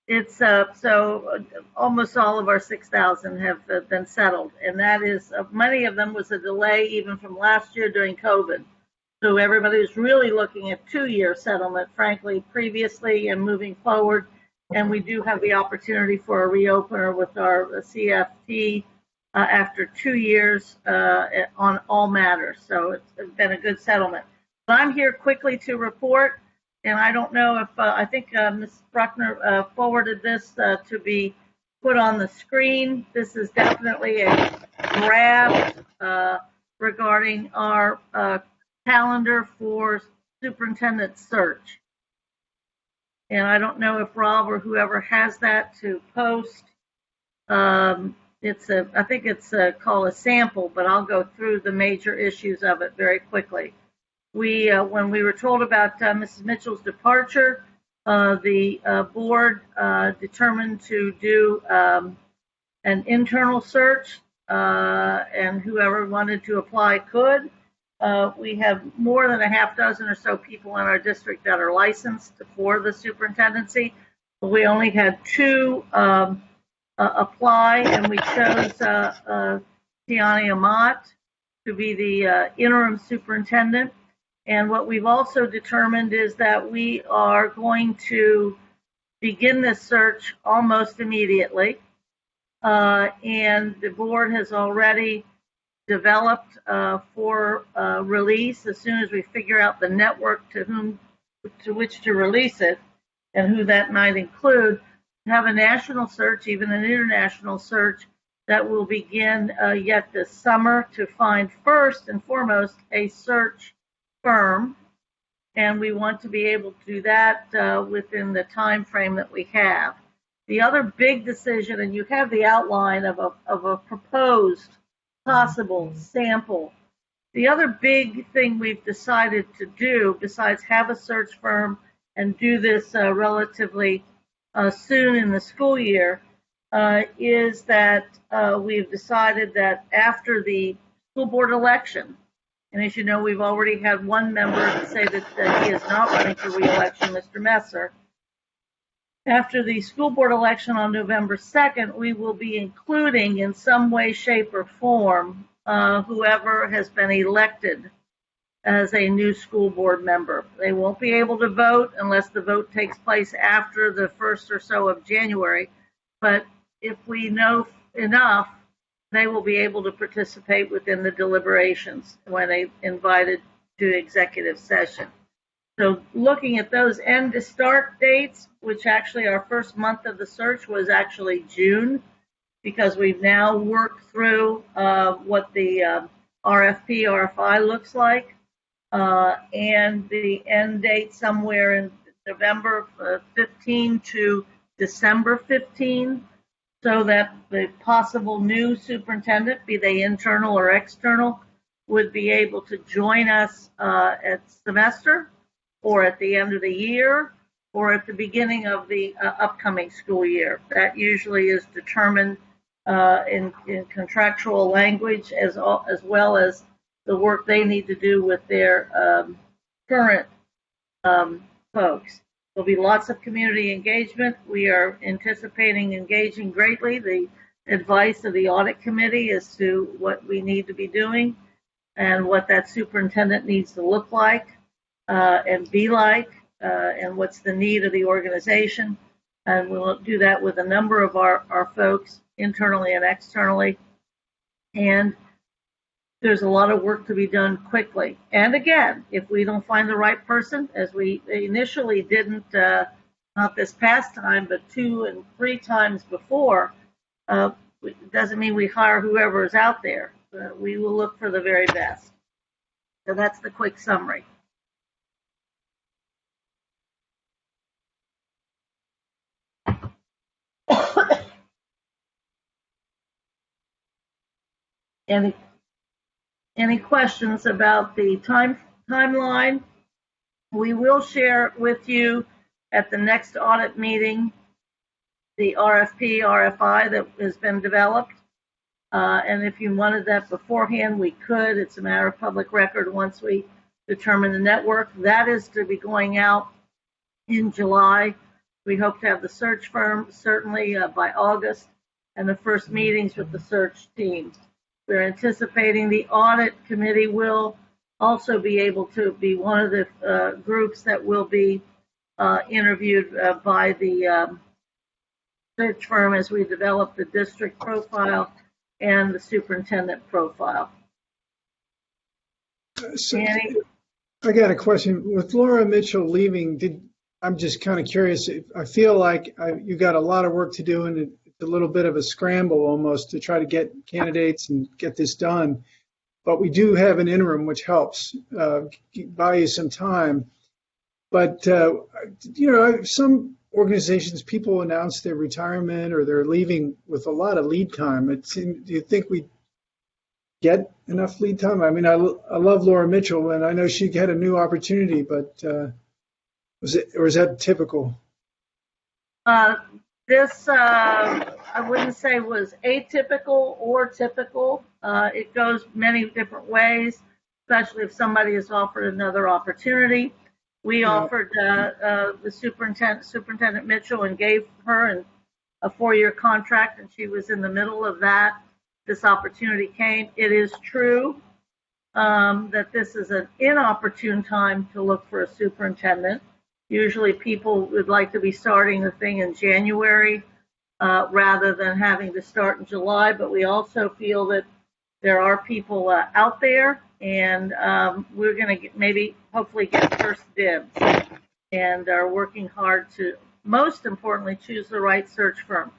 It's so almost all of our 6,000 have been settled, and that is many of them was a delay even from last year during COVID. So everybody was really looking at 2-year settlement, frankly, previously and moving forward. And we do have the opportunity for a reopener with our CFT after 2 years on all matters. So it's been a good settlement. But I'm here quickly to report, and I don't know if, I think Ms. Bruckner forwarded this to be put on the screen. This is definitely a draft regarding our calendar for superintendent search. And I don't know if Rob or whoever has that to post. I think it's called a sample, but I'll go through the major issues of it very quickly. When we were told about Mrs. Mitchell's departure, the board determined to do an internal search, and whoever wanted to apply could. We have more than a half dozen or so people in our district that are licensed for the superintendency. We only had 2 apply, and we chose Tiani Amat to be the interim superintendent. And what we've also determined is that we are going to begin this search almost immediately. And the board has already developed for release as soon as we figure out the network to which to release it and who that might include, have a national search, even an international search that will begin yet this summer to find first and foremost a search firm. And we want to be able to do that within the time frame that we have. The other big decision, and you have the outline of a proposed possible sample. The other big thing we've decided to do, besides have a search firm and do this relatively soon in the school year, is that we've decided that after the school board election, and as you know, we've already had one member say that he is not running for re-election, Mr. Messer. After the school board election on November 2nd, we will be including in some way, shape, or form whoever has been elected as a new school board member. They won't be able to vote unless the vote takes place after the 1st or so of January. But if we know enough, they will be able to participate within the deliberations when they invited to executive session. So looking at those end to start dates, which actually our first month of the search was actually June, because we've now worked through what the RFP, RFI looks like, and the end date somewhere in November 15 to December 15, so that the possible new superintendent, be they internal or external, would be able to join us at semester or at the end of the year or at the beginning of the upcoming school year. That usually is determined in contractual language as well as the work they need to do with their current folks. There'll be lots of community engagement. We are anticipating engaging greatly the advice of the audit committee as to what we need to be doing and what that superintendent needs to look like and be like, and what's the need of the organization. And we'll do that with a number of our folks, internally and externally. And there's a lot of work to be done quickly. And again, if we don't find the right person, as we initially didn't, not this past time, but 2 and 3 times before, it doesn't mean we hire whoever is out there. We will look for the very best. So that's the quick summary. Any questions about the timeline? We will share with you at the next audit meeting the RFP, RFI that has been developed. And if you wanted that beforehand, we could. It's a matter of public record once we determine the network. That is to be going out in July. We hope to have the search firm certainly by August and the first meetings with the search team. We're anticipating the audit committee will also be able to be one of the groups that will be interviewed by the search firm as we develop the district profile and the superintendent profile. So, I got a question. With Laura Mitchell leaving, I'm just kind of curious. I feel like you got a lot of work to do, and it's a little bit of a scramble almost to try to get candidates and get this done. But we do have an interim, which helps buy you some time. But, some organizations, people announce their retirement or they're leaving with a lot of lead time. Do you think we get enough lead time? I mean, I love Laura Mitchell, and I know she had a new opportunity, but is that typical? This, I wouldn't say was atypical or typical. It goes many different ways, especially if somebody is offered another opportunity. We offered the Superintendent Mitchell and gave her a 4-year contract, and she was in the middle of that. This opportunity came. It is true that this is an inopportune time to look for a superintendent. Usually people would like to be starting the thing in January rather than having to start in July, but we also feel that there are people out there, and we're going to hopefully get first dibs, and are working hard to, most importantly, choose the right search firm.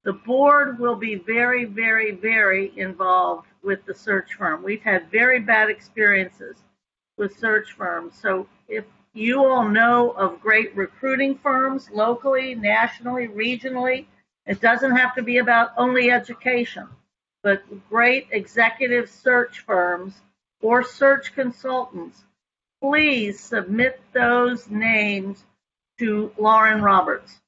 The board will be very, very, very involved with the search firm. We've had very bad experiences with search firms. So if you all know of great recruiting firms locally, nationally, regionally, it doesn't have to be about only education, but great executive search firms or search consultants, please submit those names to Lauren Roberts.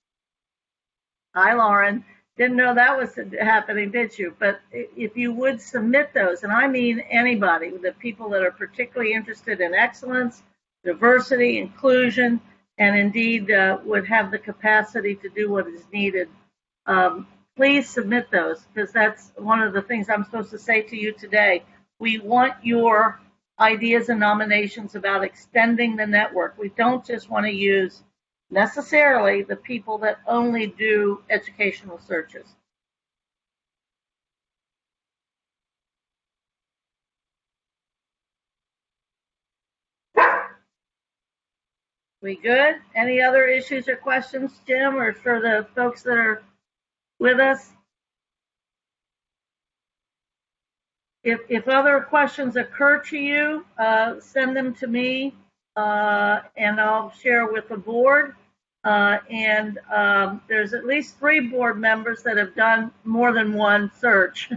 Hi, Lauren. Didn't know that was happening, did you? But if you would submit those, and I mean anybody, the people that are particularly interested in excellence, diversity, inclusion, and indeed would have the capacity to do what is needed, please submit those, because that's one of the things I'm supposed to say to you today. We want your ideas and nominations about extending the network. We don't just want to use necessarily the people that only do educational searches. We good? Any other issues or questions, Jim, or for the folks that are with us? If other questions occur to you, send them to me, and I'll share with the board. There's at least 3 board members that have done more than one search.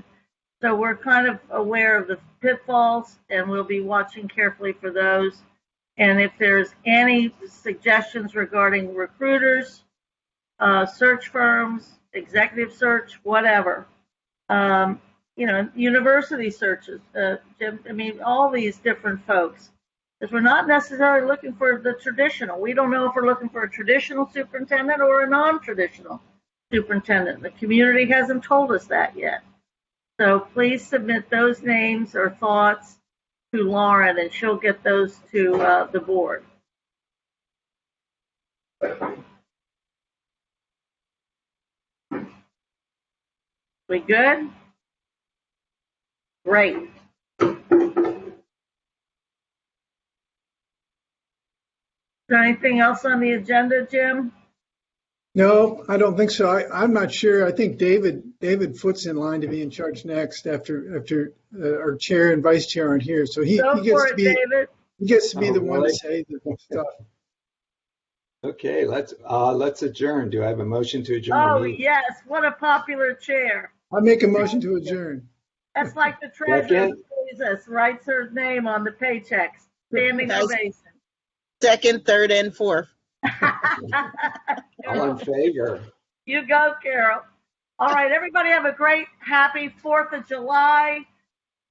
So we're kind of aware of the pitfalls, and we'll be watching carefully for those. And if there's any suggestions regarding recruiters, search firms, executive search, whatever, university searches, Jim, I mean, all these different folks. Because we're not necessarily looking for the traditional. We don't know if we're looking for a traditional superintendent or a non-traditional superintendent. The community hasn't told us that yet. So please submit those names or thoughts to Lauren, and she'll get those to the board. We good? Great. Is there anything else on the agenda, Jim? No, I don't think so. I'm not sure. I think David Foot's in line to be in charge next after our chair and vice chair aren't here. So he gets to be David. He gets to be the one really? to say the stuff. Okay, let's adjourn. Do I have a motion to adjourn? Oh, the meeting? yes. What a popular chair. I make a motion to adjourn. That's like the treasurer Jesus writes her name on the paychecks. Standing ovation. Second, third, and fourth. All in favor? You go, Carol. All right, everybody have a great, happy 4th of July.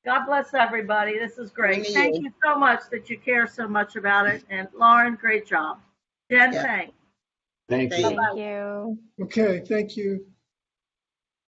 God bless everybody. This is great. Thank you so much that you care so much about it. And Lauren, great job. Jen, thanks. Thank you. Thank you. Okay, thank you.